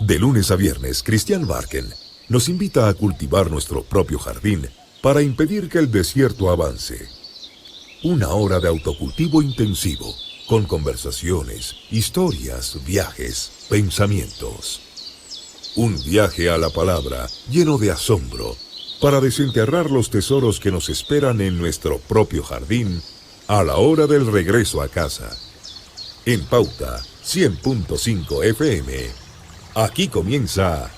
De lunes a viernes, Cristian Barken nos invita a cultivar nuestro propio jardín para impedir que el desierto avance. Una hora de autocultivo intensivo, con conversaciones, historias, viajes, pensamientos. Un viaje a la palabra lleno de asombro para desenterrar los tesoros que nos esperan en nuestro propio jardín a la hora del regreso a casa. En Pauta 100.5 FM. Aquí comienza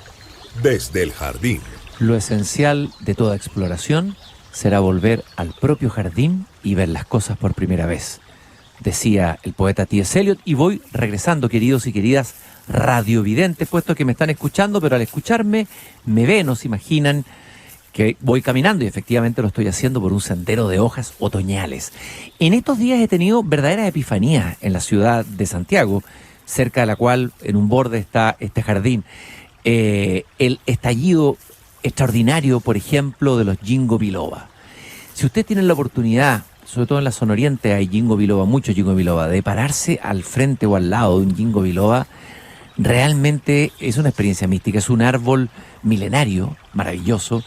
Desde el Jardín. Lo esencial de toda exploración será volver al propio jardín y ver las cosas por primera vez, decía el poeta T.S. Eliot. Y voy regresando, queridos y queridas radiovidentes, puesto que me están escuchando, pero al escucharme me ven, no se imaginan que voy caminando, y efectivamente lo estoy haciendo por un sendero de hojas otoñales. En estos días he tenido verdaderas epifanías en la ciudad de Santiago, cerca de la cual en un borde está este jardín. El estallido extraordinario, por ejemplo, de los ginkgo biloba. Si ustedes tienen la oportunidad, sobre todo en la zona oriente hay ginkgo biloba, mucho ginkgo biloba, de pararse al frente o al lado de un ginkgo biloba, realmente es una experiencia mística. Es un árbol milenario, maravilloso,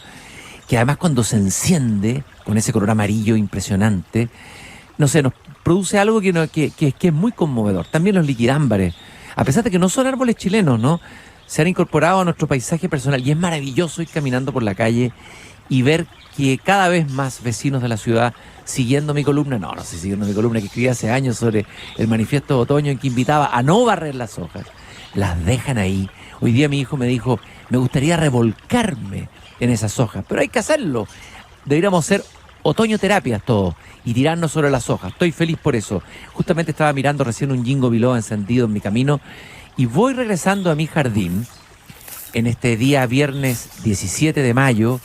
que además cuando se enciende con ese color amarillo impresionante, no sé, nos produce algo que es muy conmovedor. También los liquidámbares, a pesar de que no son árboles chilenos, ¿no?, se han incorporado a nuestro paisaje personal, y es maravilloso ir caminando por la calle y ver que cada vez más vecinos de la ciudad, siguiendo mi columna, no sé, siguiendo mi columna que escribí hace años sobre el manifiesto de otoño, en que invitaba a no barrer las hojas, las dejan ahí. Hoy día mi hijo me dijo, me gustaría revolcarme en esas hojas, pero hay que hacerlo. Deberíamos hacer otoño terapias todos y tirarnos sobre las hojas. Estoy feliz por eso. Justamente estaba mirando recién un ginkgo biloba encendido en mi camino y voy regresando a mi jardín en este día viernes 17 de mayo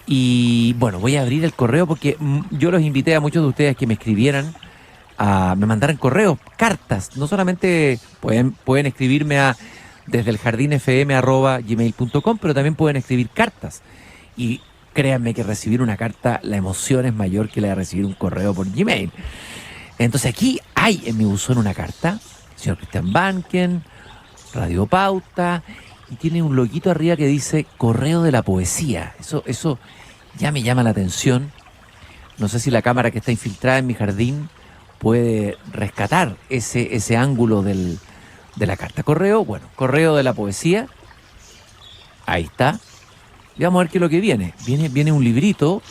y bueno, voy a abrir el correo porque yo los invité a muchos de ustedes que me escribieran, me mandaran correos, cartas. No solamente pueden escribirme a desdeeljardinfm@gmail.com, pero también pueden escribir cartas. Y créanme que recibir una carta, la emoción es mayor que la de recibir un correo por Gmail. Entonces aquí hay en mi buzón una carta, señor Cristian Barken, Radio Pauta, y tiene un loguito arriba que dice Correo de la Poesía. Eso ya me llama la atención. No sé si la cámara que está infiltrada en mi jardín puede rescatar ese ángulo de la carta. Correo de la Poesía. Ahí está. Y vamos a ver qué es lo que viene. Viene un librito,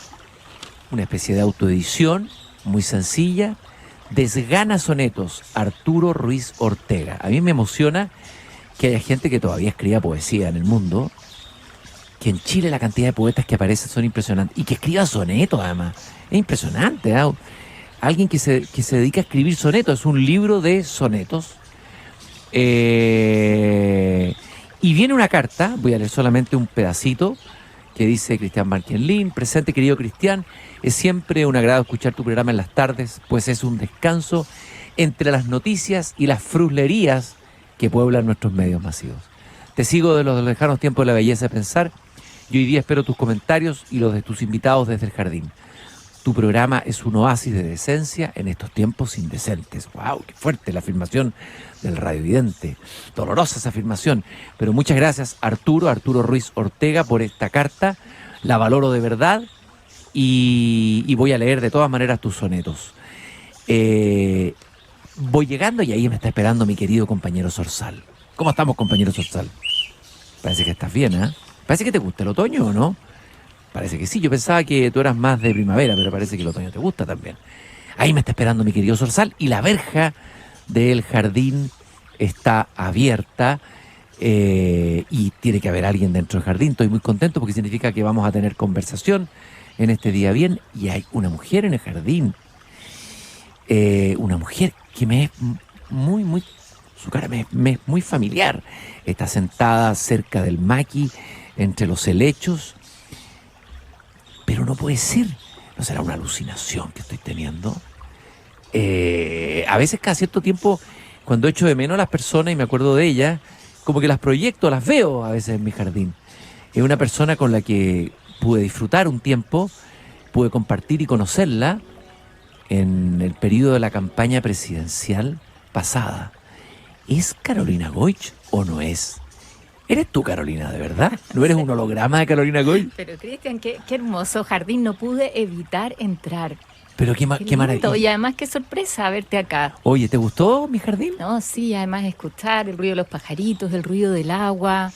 una especie de autoedición, muy sencilla. Desgana sonetos, Arturo Ruiz Ortega. A mí me emociona que haya gente que todavía escriba poesía en el mundo, que en Chile la cantidad de poetas que aparecen son impresionantes, y que escriba sonetos además. Es impresionante, ¿eh? Alguien que se dedica a escribir sonetos, es un libro de sonetos. Y viene una carta, voy a leer solamente un pedacito, que dice Cristian Barken: presente querido Cristian, es siempre un agrado escuchar tu programa en las tardes, pues es un descanso entre las noticias y las fruslerías que pueblan nuestros medios masivos. Te sigo de los lejanos tiempos de la belleza de pensar, y hoy día espero tus comentarios y los de tus invitados desde el jardín. Tu programa es un oasis de decencia en estos tiempos indecentes. ¡Wow! ¡Qué fuerte la afirmación del radiovidente! Dolorosa esa afirmación. Pero muchas gracias, Arturo Ruiz Ortega, por esta carta. La valoro de verdad y voy a leer de todas maneras tus sonetos. Voy llegando y ahí me está esperando mi querido compañero Zorzal. ¿Cómo estamos, compañero Zorzal? Parece que estás bien, ¿eh? Parece que te gusta el otoño, ¿o no? Parece que sí, yo pensaba que tú eras más de primavera, pero parece que el otoño te gusta también. Ahí me está esperando mi querido Zorzal y la verja del jardín está abierta y tiene que haber alguien dentro del jardín. Estoy muy contento porque significa que vamos a tener conversación en este día bien, y hay una mujer en el jardín. Una mujer que me es muy, su cara me es muy familiar. Está sentada cerca del maqui, entre los helechos. Pero no puede ser, ¿no será una alucinación que estoy teniendo? A veces cada cierto tiempo, cuando echo de menos a las personas y me acuerdo de ellas, como que las proyecto, las veo a veces en mi jardín. Es una persona con la que pude disfrutar un tiempo, pude compartir y conocerla en el periodo de la campaña presidencial pasada. ¿Es Carolina Goich o no es? ¿Eres tú, Carolina, de verdad? ¿No eres un holograma de Carolina Goy? Pero Cristian, qué hermoso jardín, no pude evitar entrar. Pero qué Qué maravilla. lindo, y además qué sorpresa verte acá. Oye, ¿te gustó mi jardín? No, sí, además escuchar el ruido de los pajaritos, el ruido del agua.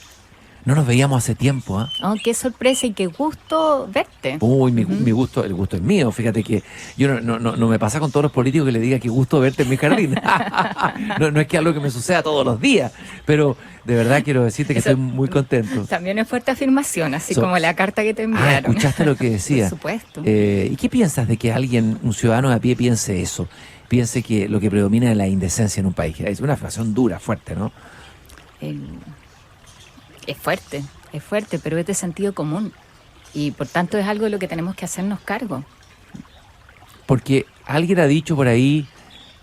No nos veíamos hace tiempo, ¿ah? Oh, qué sorpresa y qué gusto verte. Uy, mi gusto, el gusto es mío. Fíjate que yo no me pasa con todos los políticos que le diga qué gusto verte en mi jardín. No es que algo que me suceda todos los días, pero de verdad quiero decirte que estoy muy contento. También es fuerte afirmación, así como la carta que te enviaron. ¿Escuchaste lo que decía? Por supuesto. ¿Y qué piensas de que alguien, un ciudadano de a pie, piense eso? Piense que lo que predomina es la indecencia en un país. Es una afirmación dura, fuerte, ¿no? Es fuerte, pero es de sentido común. Y por tanto es algo de lo que tenemos que hacernos cargo. Porque alguien ha dicho por ahí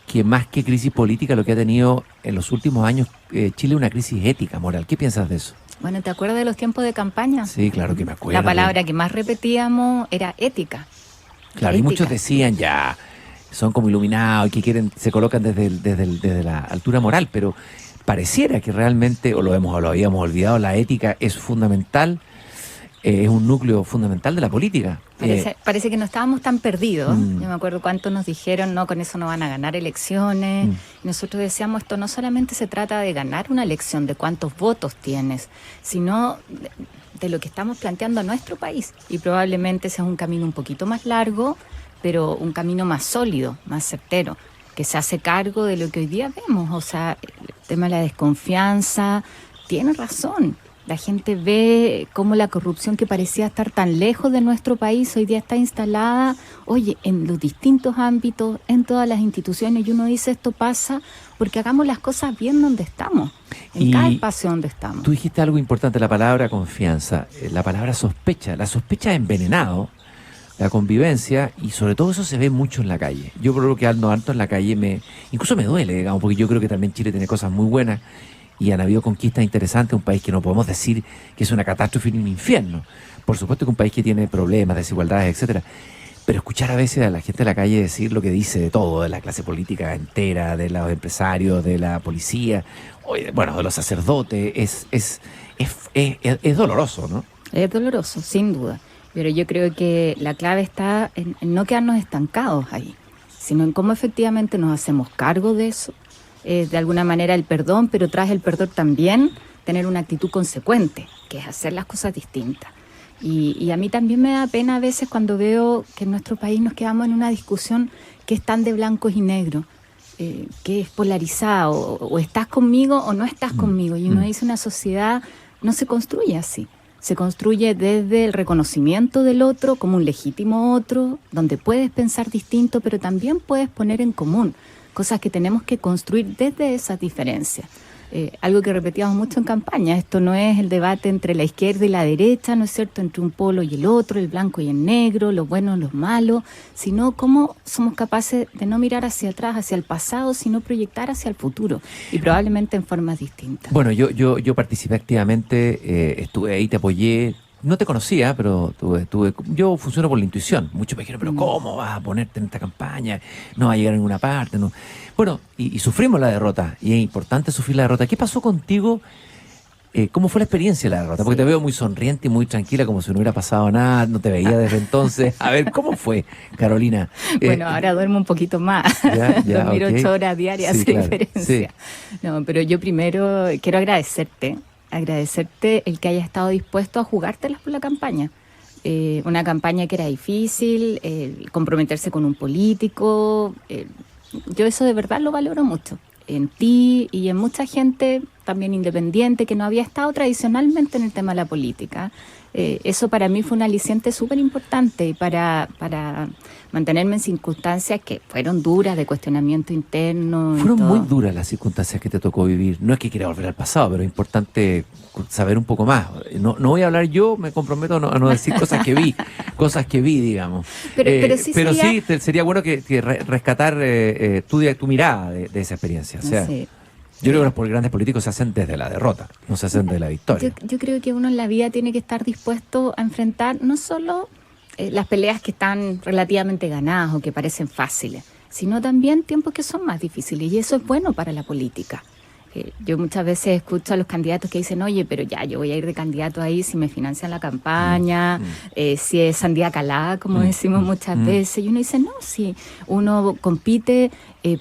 que más que crisis política, lo que ha tenido en los últimos años Chile es una crisis ética, moral. ¿Qué piensas de eso? Bueno, ¿te acuerdas de los tiempos de campaña? Sí, claro que me acuerdo. La palabra que más repetíamos era ética. Claro, y muchos decían ya, son como iluminados y que quieren, se colocan desde la altura moral, pero pareciera que realmente, o lo habíamos olvidado, la ética es fundamental, es un núcleo fundamental de la política. Parece que no estábamos tan perdidos. Yo me acuerdo cuánto nos dijeron, no, con eso no van a ganar elecciones. Y nosotros decíamos, esto no solamente se trata de ganar una elección, de cuántos votos tienes, sino de lo que estamos planteando a nuestro país. Y probablemente sea un camino un poquito más largo, pero un camino más sólido, más certero, que se hace cargo de lo que hoy día vemos. O sea, el tema de la desconfianza, tiene razón. La gente ve cómo la corrupción que parecía estar tan lejos de nuestro país hoy día está instalada, oye, en los distintos ámbitos, en todas las instituciones, y uno dice, esto pasa porque hagamos las cosas bien donde estamos, en cada espacio donde estamos. Tú dijiste algo importante, la palabra confianza, la palabra sospecha. La sospecha ha envenenado la convivencia y sobre todo eso se ve mucho en la calle. Yo creo que ando harto en la calle, incluso me duele, digamos, porque yo creo que también Chile tiene cosas muy buenas y han habido conquistas interesantes, un país que no podemos decir que es una catástrofe ni un infierno. Por supuesto que un país que tiene problemas, desigualdades, etcétera. Pero escuchar a veces a la gente de la calle decir lo que dice de todo, de la clase política entera, de los empresarios, de la policía, bueno, de los sacerdotes, es doloroso, ¿no? Es doloroso, sin duda. Pero yo creo que la clave está en no quedarnos estancados ahí, sino en cómo efectivamente nos hacemos cargo de eso. De alguna manera el perdón, pero tras el perdón también tener una actitud consecuente, que es hacer las cosas distintas. Y a mí también me da pena a veces cuando veo que en nuestro país nos quedamos en una discusión que es tan de blancos y negros, que es polarizado, o estás conmigo o no estás conmigo. Y uno dice, una sociedad no se construye así. Se construye desde el reconocimiento del otro como un legítimo otro, donde puedes pensar distinto, pero también puedes poner en común cosas que tenemos que construir desde esas diferencias. Algo que repetíamos mucho en campaña, esto no es el debate entre la izquierda y la derecha, ¿no es cierto?, entre un polo y el otro, el blanco y el negro, lo bueno y lo malo, sino cómo somos capaces de no mirar hacia atrás, hacia el pasado, sino proyectar hacia el futuro, y probablemente en formas distintas. Bueno, yo participé activamente, estuve ahí, te apoyé. No te conocía, pero yo funciono por la intuición. Muchos me dijeron, pero ¿cómo vas a ponerte en esta campaña? No va a llegar a ninguna parte. No. Bueno, y sufrimos la derrota, y es importante sufrir la derrota. ¿Qué pasó contigo? ¿Cómo fue la experiencia de la derrota? Porque te veo muy sonriente y muy tranquila, como si no hubiera pasado nada, no te veía desde entonces. A ver, ¿cómo fue, Carolina? Bueno, ahora duermo un poquito más. Dormir 8 horas diarias, sí, claro, diferencia. Sí. No, pero yo primero quiero agradecerte el que hayas estado dispuesto a jugártelas por la campaña. Una campaña que era difícil, comprometerse con un político. Yo eso de verdad lo valoro mucho. En ti y en mucha gente también independiente que no había estado tradicionalmente en el tema de la política. Eso para mí fue un aliciente súper importante para mantenerme en circunstancias que fueron duras, de cuestionamiento interno. Fueron muy duras las circunstancias que te tocó vivir. No es que quiera volver al pasado, pero es importante saber un poco más. No voy a hablar yo, me comprometo a no decir cosas que vi, digamos. Pero sí sería bueno que rescatar tu mirada de esa experiencia. O sea, sí. Yo creo que los grandes políticos se hacen desde la derrota, no se hacen desde la victoria. Yo creo que uno en la vida tiene que estar dispuesto a enfrentar no solo las peleas que están relativamente ganadas o que parecen fáciles, sino también tiempos que son más difíciles, y eso es bueno para la política. Yo muchas veces escucho a los candidatos que dicen, oye, pero ya, yo voy a ir de candidato ahí si me financian la campaña, si es sandía calada, como decimos muchas veces. Y uno dice, no, si uno compite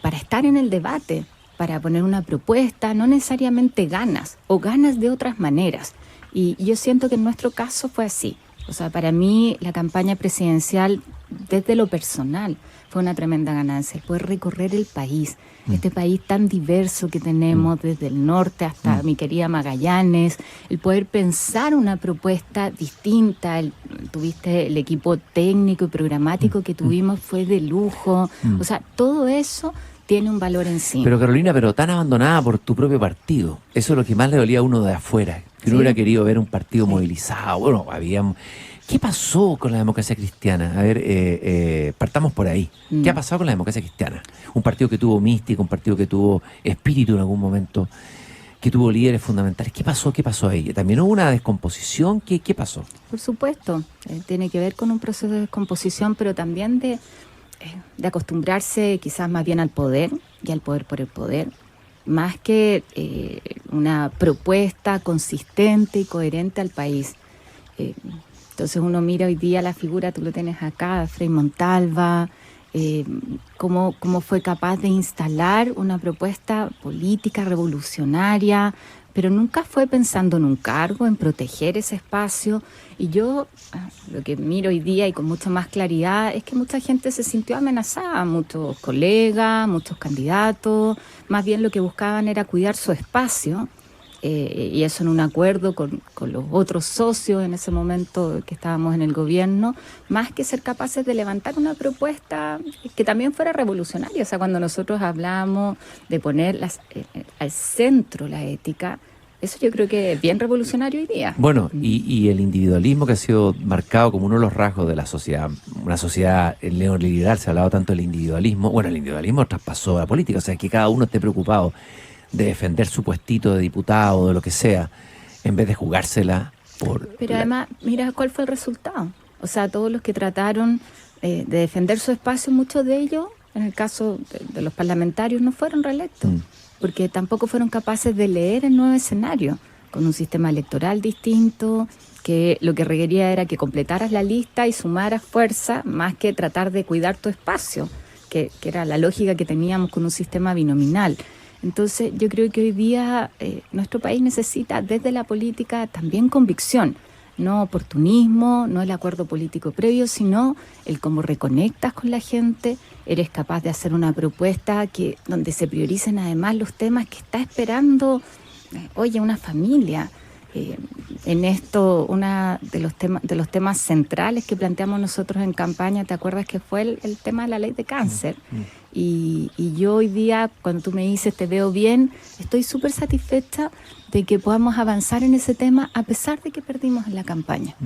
para estar en el debate, para poner una propuesta, no necesariamente ganas, o ganas de otras maneras. Y yo siento que en nuestro caso fue así. O sea, para mí la campaña presidencial, desde lo personal, fue una tremenda ganancia. El poder recorrer el país, este país tan diverso que tenemos, desde el norte hasta mi querida Magallanes, el poder pensar una propuesta distinta. Tuviste el equipo técnico y programático que tuvimos, fue de lujo. O sea, todo eso tiene un valor en sí. Pero Carolina, pero tan abandonada por tu propio partido. Eso es lo que más le dolía a uno de afuera. Que uno hubiera querido ver un partido movilizado. Bueno, ¿qué pasó con la democracia cristiana? A ver, partamos por ahí. ¿Qué ha pasado con la democracia cristiana? Un partido que tuvo mística, un partido que tuvo espíritu en algún momento, que tuvo líderes fundamentales. ¿Qué pasó? ¿Qué pasó ahí? ¿También hubo una descomposición? ¿Qué pasó? Por supuesto, tiene que ver con un proceso de descomposición, pero también de acostumbrarse quizás más bien al poder y al poder por el poder, más que una propuesta consistente y coherente al país. Entonces uno mira hoy día la figura, tú lo tienes acá, Frei Montalva, cómo fue capaz de instalar una propuesta política revolucionaria, pero nunca fue pensando en un cargo, en proteger ese espacio. Y yo lo que miro hoy día y con mucha más claridad es que mucha gente se sintió amenazada, muchos colegas, muchos candidatos, más bien lo que buscaban era cuidar su espacio, y eso en un acuerdo con los otros socios en ese momento que estábamos en el gobierno, más que ser capaces de levantar una propuesta que también fuera revolucionaria. O sea, cuando nosotros hablamos de poner al centro la ética, eso yo creo que es bien revolucionario hoy día. Bueno, y el individualismo que ha sido marcado como uno de los rasgos de la sociedad, una sociedad neoliberal, se ha hablado tanto del individualismo. Bueno, el individualismo traspasó a la política, o sea, que cada uno esté preocupado de defender su puestito de diputado o de lo que sea, en vez de jugársela por... Pero además, mira cuál fue el resultado. O sea, todos los que trataron de defender su espacio, muchos de ellos, en el caso de los parlamentarios, no fueron reelectos, porque tampoco fueron capaces de leer el nuevo escenario, con un sistema electoral distinto, que lo que requería era que completaras la lista y sumaras fuerza, más que tratar de cuidar tu espacio, que era la lógica que teníamos con un sistema binominal. Entonces yo creo que hoy día nuestro país necesita desde la política también convicción, no oportunismo, no el acuerdo político previo, sino el cómo reconectas con la gente, eres capaz de hacer una propuesta donde se prioricen además los temas que está esperando, una familia. En esto, uno de los temas centrales que planteamos nosotros en campaña, ¿te acuerdas que fue el tema de la ley de cáncer? Y yo hoy día, cuando tú me dices te veo bien, estoy súper satisfecha de que podamos avanzar en ese tema a pesar de que perdimos en la campaña.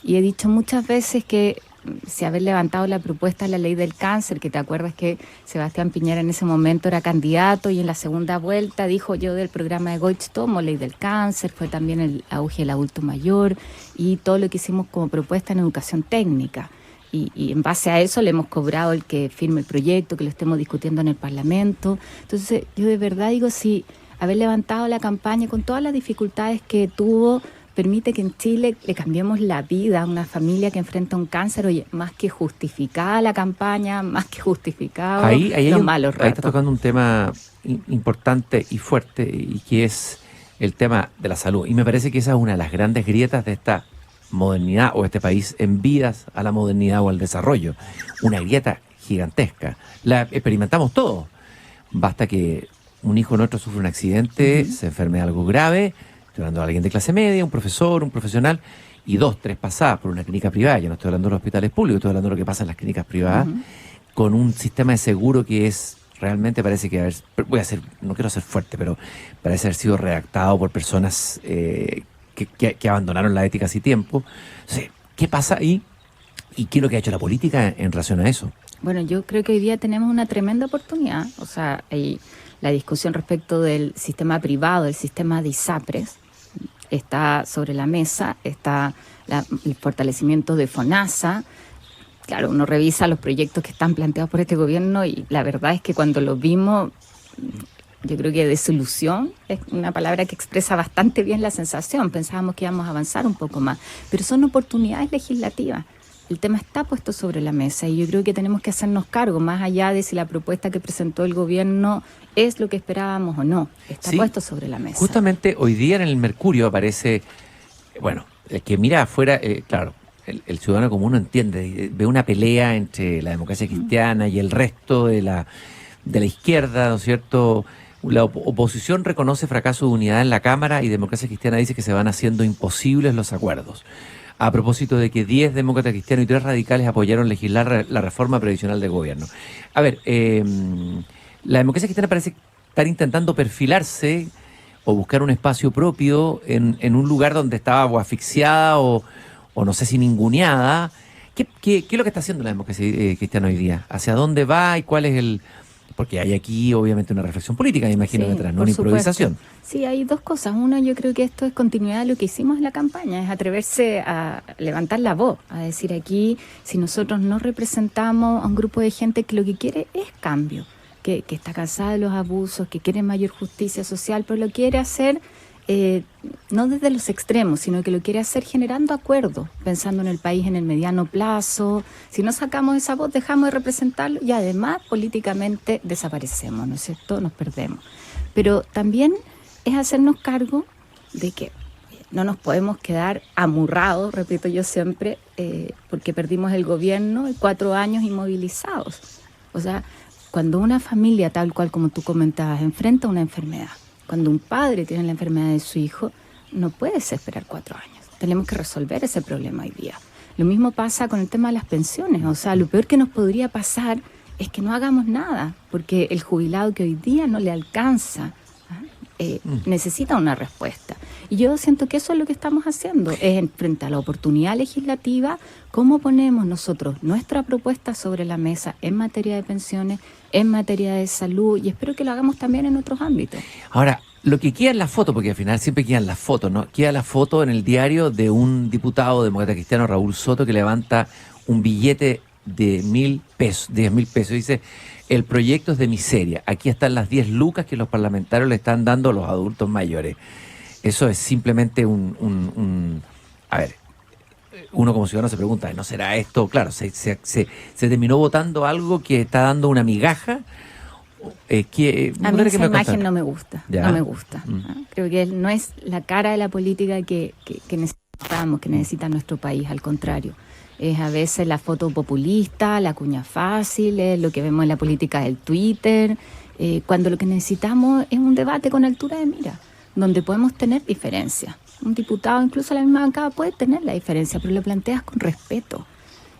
Y he dicho muchas veces que si haber levantado la propuesta de la ley del cáncer, que te acuerdas que Sebastián Piñera en ese momento era candidato y en la segunda vuelta dijo yo del programa de Goich tomo ley del cáncer, fue también el auge del adulto mayor y todo lo que hicimos como propuesta en educación técnica. Y en base a eso le hemos cobrado el que firme el proyecto, que lo estemos discutiendo en el Parlamento. Entonces yo de verdad digo, si haber levantado la campaña con todas las dificultades que tuvo, permite que en Chile le cambiemos la vida a una familia que enfrenta un cáncer, oye, más que justificada la campaña, más que justificado los malos ratos. Ahí está tocando un tema importante y fuerte, y que es el tema de la salud. Y me parece que esa es una de las grandes grietas de esta modernidad o este país en vías a la modernidad o al desarrollo. Una grieta gigantesca. La experimentamos todos. Basta que un hijo nuestro sufre un accidente, se enferme de algo grave, estoy hablando de alguien de clase media, un profesor, un profesional, y 2, 3 pasadas por una clínica privada, ya no estoy hablando de los hospitales públicos, estoy hablando de lo que pasa en las clínicas privadas, con un sistema de seguro que es realmente parece que no quiero ser fuerte, pero parece haber sido redactado por personas que abandonaron la ética hace tiempo. O sea, ¿qué pasa ahí? ¿Y qué es lo que ha hecho la política en relación a eso? Bueno, yo creo que hoy día tenemos una tremenda oportunidad. O sea, hay la discusión respecto del sistema privado, del sistema de ISAPRES, está sobre la mesa, está el fortalecimiento de FONASA. Claro, uno revisa los proyectos que están planteados por este gobierno y la verdad es que cuando los vimos yo creo que desilusión es una palabra que expresa bastante bien la sensación. Pensábamos que íbamos a avanzar un poco más, pero son oportunidades legislativas. El tema está puesto sobre la mesa y yo creo que tenemos que hacernos cargo, más allá de si la propuesta que presentó el gobierno es lo que esperábamos o no. Está puesto sobre la mesa. Justamente hoy día en el Mercurio aparece, bueno, el que mira afuera, claro, el ciudadano común no entiende, ve una pelea entre la democracia cristiana y el resto de la izquierda, ¿no es cierto? La oposición reconoce fracaso de unidad en la Cámara y Democracia Cristiana dice que se van haciendo imposibles los acuerdos. A propósito de que 10 demócratas cristianos y 3 radicales apoyaron legislar la reforma previsional del gobierno. A ver, la democracia cristiana parece estar intentando perfilarse o buscar un espacio propio en un lugar donde estaba o asfixiada o no sé si ninguneada. ¿Qué es lo que está haciendo la democracia cristiana hoy día? ¿Hacia dónde va y cuál es el...? Porque hay aquí obviamente una reflexión política, me imagino, detrás, no una improvisación. Sí, hay dos cosas. Uno, yo creo que esto es continuidad de lo que hicimos en la campaña, es atreverse a levantar la voz, a decir aquí, si nosotros no representamos a un grupo de gente que lo que quiere es cambio, que está cansada de los abusos, que quiere mayor justicia social, pero lo quiere hacer no desde los extremos, sino que lo quiere hacer generando acuerdos, pensando en el país en el mediano plazo. Si no sacamos esa voz, dejamos de representarlo y además políticamente desaparecemos, ¿no es cierto? Nos perdemos. Pero también es hacernos cargo de que no nos podemos quedar amurrados, repito yo siempre, porque perdimos el gobierno y 4 años inmovilizados. O sea, cuando una familia, tal cual como tú comentabas, enfrenta una enfermedad, cuando un padre tiene la enfermedad de su hijo, no puedes esperar 4 años. Tenemos que resolver ese problema hoy día. Lo mismo pasa con el tema de las pensiones. O sea, lo peor que nos podría pasar es que no hagamos nada, porque el jubilado que hoy día no le alcanza, necesita una respuesta. Y yo siento que eso es lo que estamos haciendo, es frente a la oportunidad legislativa, cómo ponemos nosotros nuestra propuesta sobre la mesa en materia de pensiones, en materia de salud, y espero que lo hagamos también en otros ámbitos. Ahora, lo que queda en la foto, porque al final siempre quedan las fotos, ¿no? Queda la foto en el diario de un diputado demócrata cristiano, Raúl Soto, que levanta un billete de 1.000 pesos, 10.000 pesos, dice: el proyecto es de miseria, aquí están las 10 lucas que los parlamentarios le están dando a los adultos mayores. Eso es simplemente a ver, uno como ciudadano se pregunta, ¿no será esto? Claro, se terminó votando algo que está dando una migaja. A mí esa imagen no me gusta, ¿ya? No me gusta. Creo que no es la cara de la política que necesitamos, que necesita nuestro país, al contrario. Es a veces la foto populista, la cuña fácil, es lo que vemos en la política del Twitter, cuando lo que necesitamos es un debate con altura de mira, donde podemos tener diferencias. Un diputado, incluso la misma bancada, puede tener la diferencia, pero lo planteas con respeto.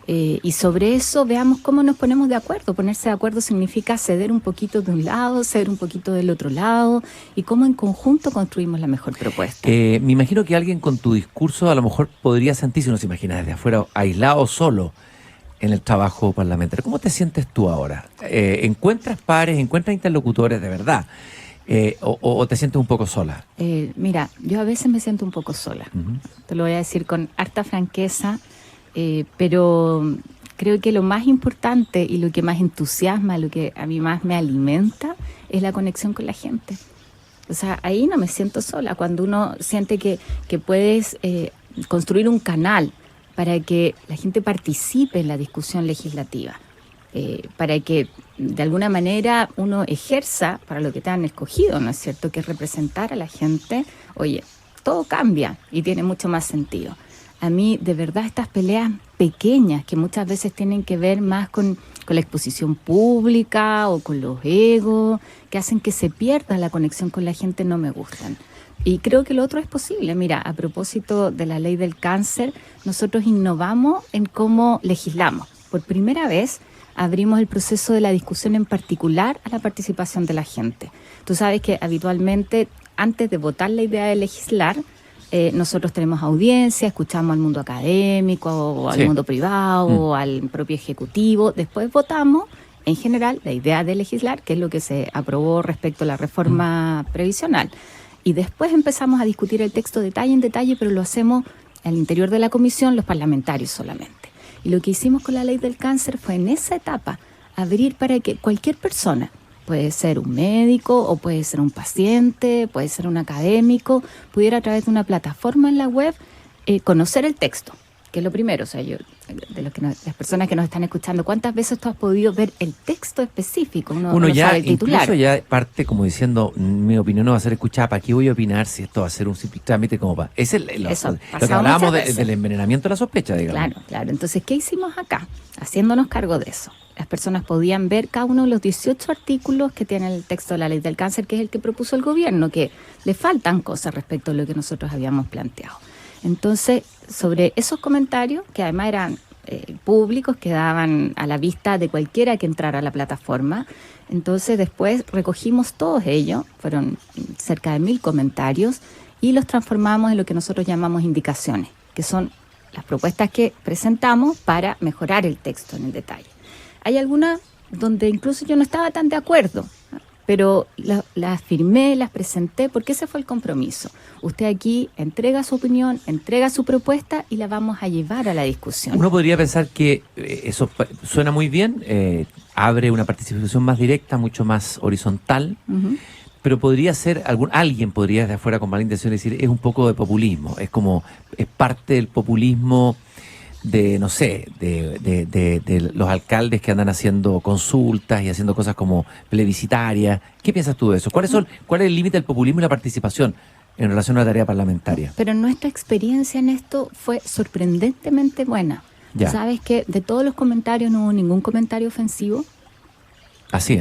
Y sobre eso veamos cómo nos ponemos de acuerdo. Ponerse de acuerdo significa ceder un poquito de un lado, ceder un poquito del otro lado, y cómo en conjunto construimos la mejor propuesta. Me imagino que alguien con tu discurso a lo mejor podría sentirse, uno se imagina desde afuera, aislado, solo en el trabajo parlamentario. ¿Cómo te sientes tú ahora? ¿Encuentras pares, encuentras interlocutores de verdad? ¿O te sientes un poco sola? Mira, yo a veces me siento un poco sola. Te lo voy a decir con harta franqueza. Pero creo que lo más importante y lo que más entusiasma, lo que a mí más me alimenta, es la conexión con la gente. O sea, ahí no me siento sola, cuando uno siente que puedes construir un canal para que la gente participe en la discusión legislativa, para que de alguna manera uno ejerza para lo que te han escogido, ¿no es cierto?, que es representar a la gente. Oye, todo cambia y tiene mucho más sentido. A mí, de verdad, estas peleas pequeñas que muchas veces tienen que ver más con la exposición pública o con los egos, que hacen que se pierda la conexión con la gente, no me gustan. Y creo que lo otro es posible. Mira, a propósito de la ley del cáncer, nosotros innovamos en cómo legislamos. Por primera vez abrimos el proceso de la discusión en particular a la participación de la gente. Tú sabes que habitualmente, antes de votar la idea de legislar, nosotros tenemos audiencia, escuchamos al mundo académico, o al mundo privado, o al propio ejecutivo. Después votamos, en general, la idea de legislar, que es lo que se aprobó respecto a la reforma previsional. Y después empezamos a discutir el texto detalle en detalle, pero lo hacemos al interior de la comisión, los parlamentarios solamente. Y lo que hicimos con la ley del cáncer fue en esa etapa abrir para que cualquier persona Puede ser un médico o puede ser un paciente, puede ser un académico, pudiera a través de una plataforma en la web conocer el texto, que es lo primero. O sea, yo, de lo que las personas que nos están escuchando, ¿cuántas veces tú has podido ver el texto específico? Uno ya sabe el titular. incluso ya parte como diciendo, mi opinión no va a ser escuchada, ¿para qué voy a opinar si esto va a ser un simple trámite como para... Es lo que hablábamos del envenenamiento de la sospecha, digamos. Claro. Entonces, ¿qué hicimos acá? Haciéndonos cargo de eso. Las personas podían ver cada uno de los 18 artículos que tiene el texto de la ley del cáncer, que es el que propuso el gobierno, que le faltan cosas respecto a lo que nosotros habíamos planteado. Entonces, sobre esos comentarios, que además eran públicos, quedaban a la vista de cualquiera que entrara a la plataforma, entonces después recogimos todos ellos, fueron cerca de 1000 comentarios, y los transformamos en lo que nosotros llamamos indicaciones, que son las propuestas que presentamos para mejorar el texto en el detalle. Hay algunas donde incluso yo no estaba tan de acuerdo, pero las firmé, las presenté, porque ese fue el compromiso. Usted aquí entrega su opinión, entrega su propuesta y la vamos a llevar a la discusión. Uno podría pensar que eso suena muy bien, abre una participación más directa, mucho más horizontal, pero podría ser, alguien podría desde afuera con mala intención decir, es un poco de populismo, es parte del populismo de, no sé, de los alcaldes que andan haciendo consultas y haciendo cosas como plebiscitarias. ¿Qué piensas tú de eso? ¿Cuál es el límite del populismo y la participación en relación a la tarea parlamentaria? Pero nuestra experiencia en esto fue sorprendentemente buena. Ya. ¿Sabes que de todos los comentarios no hubo ningún comentario ofensivo? Así,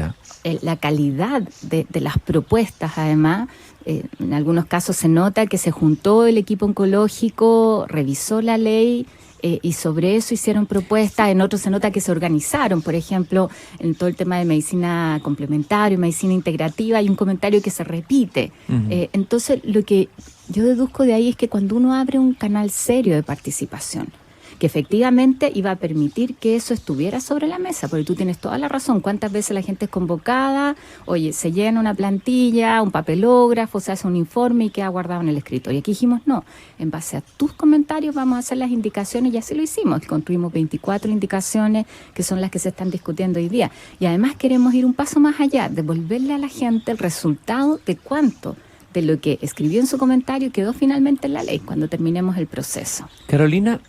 La calidad de las propuestas, además, en algunos casos se nota que se juntó el equipo oncológico, revisó la ley, y sobre eso hicieron propuestas. En otros se nota que se organizaron, por ejemplo, en todo el tema de medicina complementaria, medicina integrativa, hay un comentario que se repite. Entonces, lo que yo deduzco de ahí es que cuando uno abre un canal serio de participación, que efectivamente iba a permitir que eso estuviera sobre la mesa, porque tú tienes toda la razón. ¿Cuántas veces la gente es convocada? Oye, se llena una plantilla, un papelógrafo, se hace un informe y queda guardado en el escritorio. Y aquí dijimos, no, en base a tus comentarios vamos a hacer las indicaciones, y así lo hicimos. Construimos 24 indicaciones, que son las que se están discutiendo hoy día. Y además queremos ir un paso más allá, devolverle a la gente el resultado de cuánto de lo que escribió en su comentario quedó finalmente en la ley, cuando terminemos el proceso. Carolina,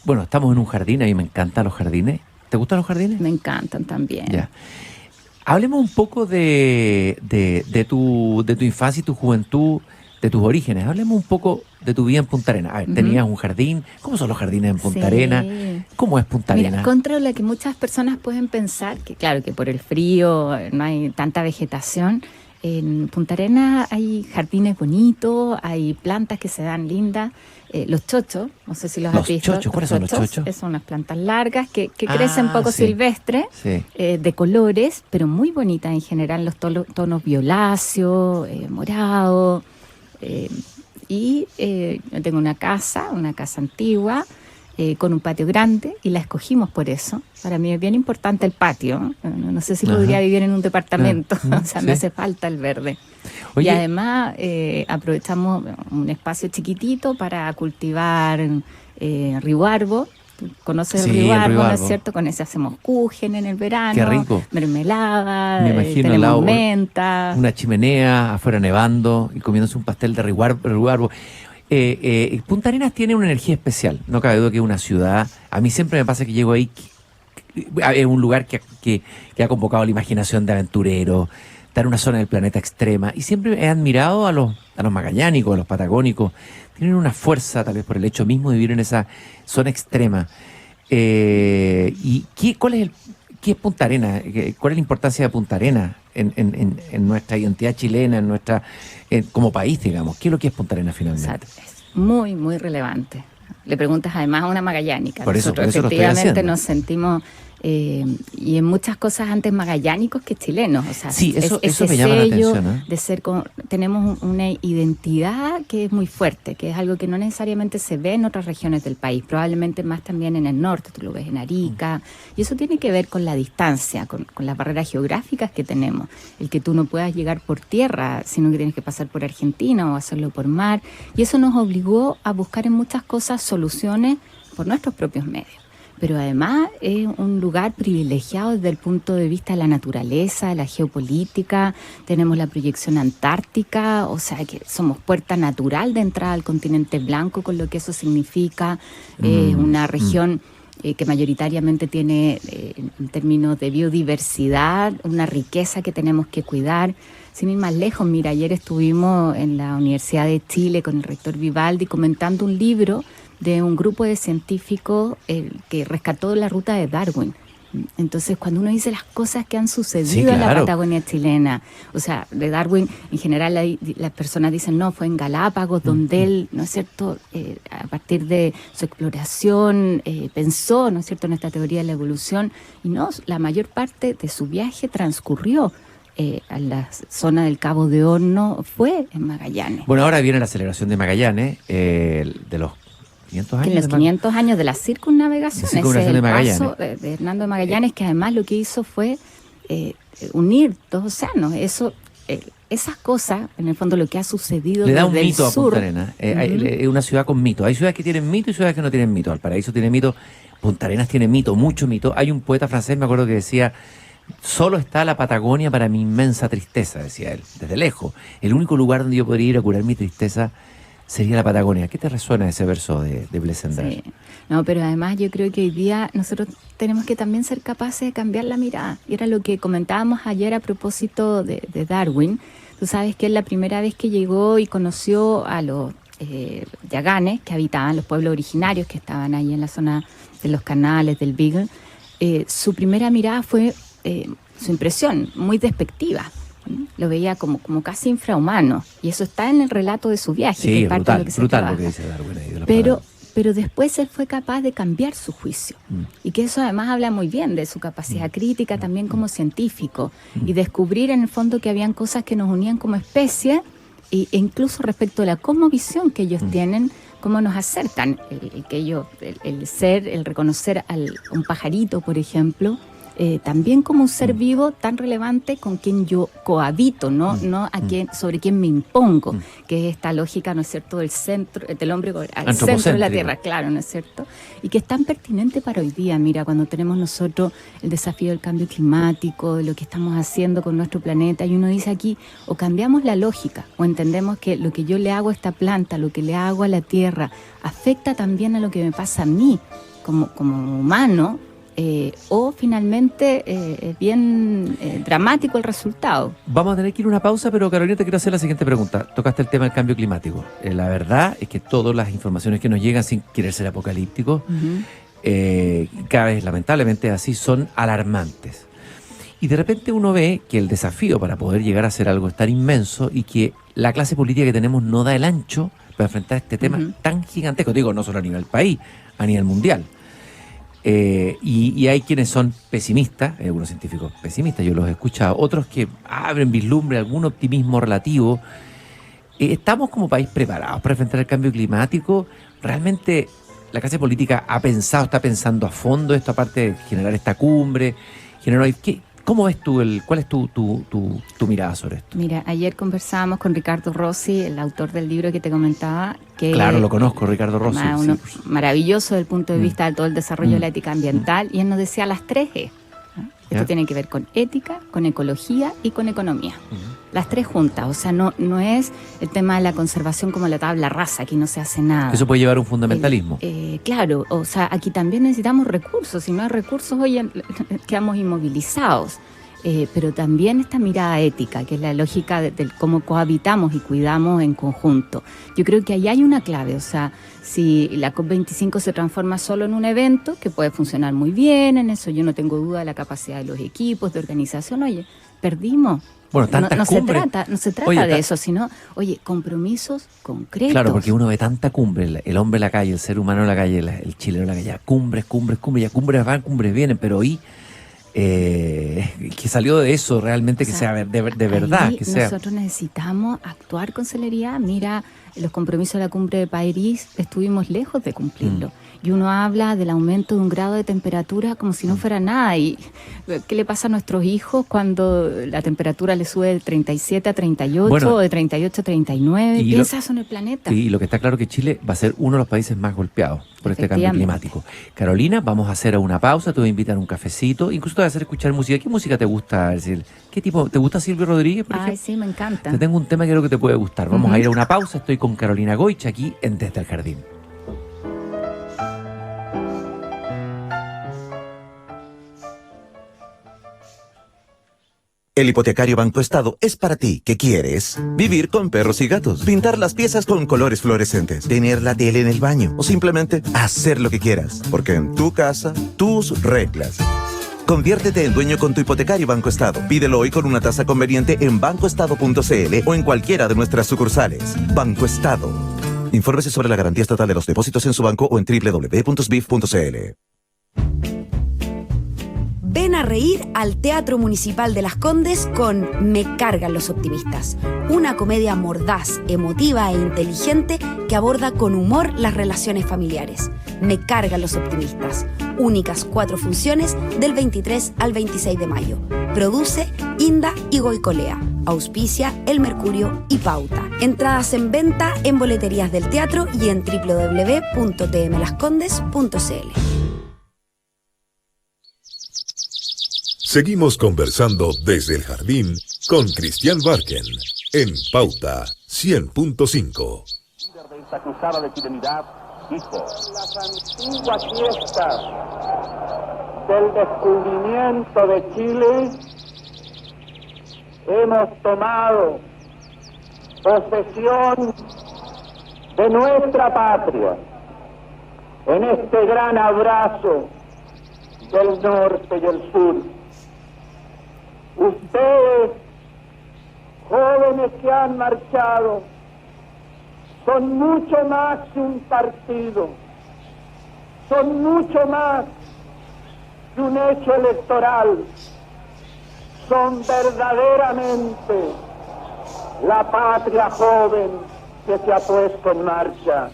bueno, estamos en un jardín, a mí me encantan los jardines. ¿Te gustan los jardines? Me encantan también. Ya. Hablemos un poco de tu infancia y tu juventud, de tus orígenes. Hablemos un poco de tu vida en Punta Arenas. A ver, tenías un jardín. ¿Cómo son los jardines en Punta Arenas? ¿Cómo es Punta Arenas? Mira, contra lo que muchas personas pueden pensar, que claro, que por el frío no hay tanta vegetación. En Punta Arenas hay jardines bonitos, hay plantas que se dan lindas. Los chochos, no sé si los has visto. Chochos, ¿cuáles son los chochos? Son unas plantas largas que crecen poco silvestres, sí. De colores, pero muy bonitas en general, los tonos violáceos, morado. Yo tengo una casa antigua, con un patio grande, y la escogimos por eso. Para mí es bien importante el patio. No sé si podría vivir en un departamento. O sea, me hace falta el verde. Oye, y además aprovechamos un espacio chiquitito para cultivar rihuarbo. ¿Conoces el rihuarbo, no es cierto? Con ese hacemos kuchen en el verano. Qué rico. Mermelada, me imagino tenemos menta. Una chimenea, afuera nevando y comiéndose un pastel de rihuarbo. Punta Arenas tiene una energía especial, no cabe duda que es una ciudad. A mí siempre me pasa que llego ahí, es un lugar que ha convocado la imaginación de aventureros, está en una zona del planeta extrema, y siempre he admirado a los magallánicos, a los patagónicos. Tienen una fuerza, tal vez por el hecho mismo de vivir en esa zona extrema. ¿Y qué es Punta Arenas? ¿Cuál es la importancia de Punta Arenas en nuestra identidad chilena, como país, digamos? ¿Qué es lo que es Punta Arenas finalmente? Exacto. Es muy, muy relevante. Le preguntas además a una magallánica. Por eso efectivamente nos sentimos, y en muchas cosas antes magallánicos que chilenos. O sea, sí, eso me llama la atención, de ser tenemos una identidad que es muy fuerte, que es algo que no necesariamente se ve en otras regiones del país, probablemente más también en el norte, tú lo ves en Arica, y eso tiene que ver con la distancia, con las barreras geográficas que tenemos, el que tú no puedas llegar por tierra, sino que tienes que pasar por Argentina o hacerlo por mar, y eso nos obligó a buscar en muchas cosas soluciones por nuestros propios medios. pero además es un lugar privilegiado desde el punto de vista de la naturaleza, de la geopolítica. Tenemos la proyección antártica, o sea que somos puerta natural de entrada al continente blanco, con lo que eso significa. Una región que mayoritariamente tiene, en términos de biodiversidad, una riqueza que tenemos que cuidar. Sin ir más lejos, mira, ayer estuvimos en la Universidad de Chile con el rector Vivaldi comentando un libro de un grupo de científicos que rescató la ruta de Darwin. Entonces, cuando uno dice las cosas que han sucedido en la Patagonia chilena, o sea, de Darwin, en general las personas dicen, no, fue en Galápagos, donde él, ¿no es cierto?, a partir de su exploración, pensó, ¿no es cierto?, en esta teoría de la evolución, y no, la mayor parte de su viaje transcurrió a la zona del Cabo de Horno, fue en Magallanes. Bueno, ahora viene la celebración de Magallanes, de los 500 años. En los 500 años de la circunnavegación. Ese es el paso de Hernando de Magallanes, que además lo que hizo fue unir dos océanos. Esas cosas, en el fondo, lo que ha sucedido le da un desde mito el sur. a Punta Arenas. Es una ciudad con mito. Hay ciudades que tienen mito y ciudades que no tienen mito. Valparaíso tiene mito, Punta Arenas tiene mito, mucho mito. Hay un poeta francés, me acuerdo, que decía: solo está la Patagonia para mi inmensa tristeza, decía él, desde lejos. El único lugar donde yo podría ir a curar mi tristeza sería la Patagonia. ¿Qué te resuena ese verso de Blesendar? Sí. No, pero además yo creo que hoy día nosotros tenemos que también ser capaces de cambiar la mirada. Y era lo que comentábamos ayer a propósito de Darwin. Tú sabes que es la primera vez que llegó y conoció a los yaganes que habitaban, los pueblos originarios que estaban ahí en la zona de los canales, del Beagle. Su primera mirada fue, su impresión, muy despectiva. Lo veía como casi infrahumano, y eso está en el relato de su viaje. Sí, que es parte brutal, de lo que se brutal trabaja. lo que dice Darwin ahí de los Pero después él fue capaz de cambiar su juicio, y que eso además habla muy bien de su capacidad crítica también como científico, y descubrir en el fondo que habían cosas que nos unían como especie, e incluso respecto a la cosmovisión que ellos tienen, cómo nos acercan, el ser, el reconocer a un pajarito, por ejemplo, también como un ser vivo tan relevante con quien yo cohabito, no sobre quien me impongo, que es esta lógica, ¿no es cierto?, del centro, del hombre al centro de la Tierra, claro, ¿no es cierto? Y que es tan pertinente para hoy día. Mira, cuando tenemos nosotros el desafío del cambio climático, de lo que estamos haciendo con nuestro planeta, y uno dice aquí, o cambiamos la lógica, o entendemos que lo que yo le hago a esta planta, lo que le hago a la Tierra, afecta también a lo que me pasa a mí como humano, o finalmente es bien dramático el resultado. Vamos a tener que ir a una pausa, pero Carolina, te quiero hacer la siguiente pregunta. Tocaste el tema del cambio climático. La verdad es que todas las informaciones que nos llegan, sin querer ser apocalípticos, cada vez lamentablemente así, son alarmantes. Y de repente uno ve que el desafío para poder llegar a hacer algo es tan inmenso, y que la clase política que tenemos no da el ancho para enfrentar este tema tan gigantesco. Digo, no solo a nivel país, a nivel mundial. Y hay quienes son pesimistas, hay algunos científicos pesimistas, yo los he escuchado, otros que abren vislumbre, algún optimismo relativo. ¿Estamos como país preparados para enfrentar el cambio climático? ¿Realmente la clase política está pensando a fondo esto, aparte de generar esta cumbre? ¿Cómo ves tú, cuál es tu mirada sobre esto? Mira, ayer conversábamos con Ricardo Rossi, el autor del libro que te comentaba. Que claro, lo conozco, Ricardo Rossi. Maravilloso desde el punto de vista de todo el desarrollo de la ética ambiental, y él nos decía las 3 E. Esto tiene que ver con ética, con ecología y con economía. Las 3 juntas, o sea, no es el tema de la conservación como la tabla rasa, aquí no se hace nada. Eso puede llevar a un fundamentalismo. Claro, o sea, aquí también necesitamos recursos, si no hay recursos hoy quedamos inmovilizados. Pero también esta mirada ética, que es la lógica de cómo cohabitamos y cuidamos en conjunto. Yo creo que ahí hay una clave, o sea, si la COP25 se transforma solo en un evento, que puede funcionar muy bien, en eso yo no tengo duda de la capacidad de los equipos, de organización, oye, perdimos. Bueno, no se trata de eso, sino, compromisos concretos. Claro, porque uno ve tanta cumbre, el hombre en la calle, el ser humano en la calle, el chileno en la calle, ya cumbres, ya cumbres van, cumbres vienen, pero hoy que salió de eso realmente, que sea de verdad. Que nosotros necesitamos actuar con celeridad. Mira, los compromisos de la cumbre de París estuvimos lejos de cumplirlo. Y uno habla del aumento de 1 grado de temperatura como si no fuera nada. ¿Y qué le pasa a nuestros hijos cuando la temperatura le sube de 37 a 38 o de 38 a 38 a 39? Piensa eso en el planeta. Y lo que está claro es que Chile va a ser uno de los países más golpeados. por este cambio climático. Carolina, vamos a hacer una pausa, te voy a invitar a un cafecito, incluso te voy a hacer escuchar música. ¿Qué música te gusta? ¿Qué tipo? ¿Te gusta Silvio Rodríguez, por ejemplo? Ay, sí, me encanta. Te tengo un tema que creo que te puede gustar. Vamos a ir a una pausa, estoy con Carolina Goich aquí en Desde el Jardín. El hipotecario Banco Estado es para ti, que quieres vivir con perros y gatos, pintar las piezas con colores fluorescentes, tener la tele en el baño o simplemente hacer lo que quieras, porque en tu casa, tus reglas. Conviértete en dueño con tu hipotecario Banco Estado. Pídelo hoy con una tasa conveniente en bancoestado.cl o en cualquiera de nuestras sucursales. Banco Estado. Infórmese sobre la garantía estatal de los depósitos en su banco o en www.sbif.cl. Ven a reír al Teatro Municipal de Las Condes con Me cargan los optimistas, una comedia mordaz, emotiva e inteligente que aborda con humor las relaciones familiares. Me cargan los optimistas, únicas 4 funciones del 23 al 26 de mayo. Produce Inda y Goicolea, auspicia El Mercurio y Pauta. Entradas en venta en boleterías del teatro y en www.tmlascondes.cl. Seguimos conversando desde el jardín con Cristian Barken en Pauta 100.5. Líder de esta cruzada de chilenidad, dijo: las antiguas fiestas del descubrimiento de Chile hemos tomado posesión de nuestra patria en este gran abrazo del norte y el sur. Ustedes, jóvenes que han marchado, son mucho más que un partido, son mucho más que un hecho electoral, son verdaderamente la patria joven que se ha puesto en marcha.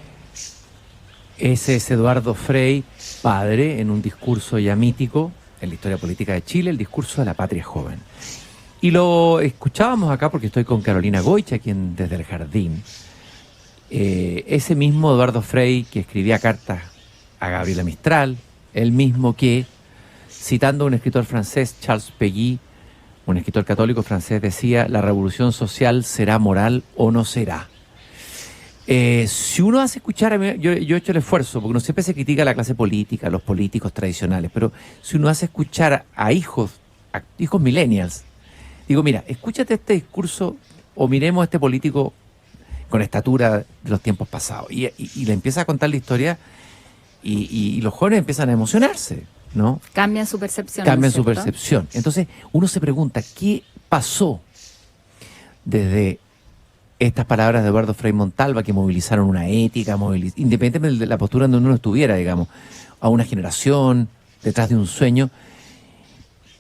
Ese es Eduardo Frei, padre, en un discurso ya mítico en la historia política de Chile, el discurso de la patria joven. Y lo escuchábamos acá porque estoy con Carolina Goich, aquí Desde el Jardín. Ese mismo Eduardo Frei que escribía cartas a Gabriela Mistral, el mismo que, citando a un escritor francés, Charles Péguy, un escritor católico francés, decía: la revolución social será moral o no será. Si uno hace escuchar, yo he hecho el esfuerzo, porque uno siempre se critica a la clase política, a los políticos tradicionales, pero si uno hace escuchar a hijos millennials, digo, mira, escúchate este discurso o miremos a este político con estatura de los tiempos pasados, y le empieza a contar la historia y los jóvenes empiezan a emocionarse, ¿no? Cambian su percepción. Cambian ¿no su es cierto? percepción. Entonces uno se pregunta, ¿qué pasó desde estas palabras de Eduardo Frei Montalva que movilizaron una ética, independientemente de la postura donde uno estuviera, digamos, a una generación detrás de un sueño?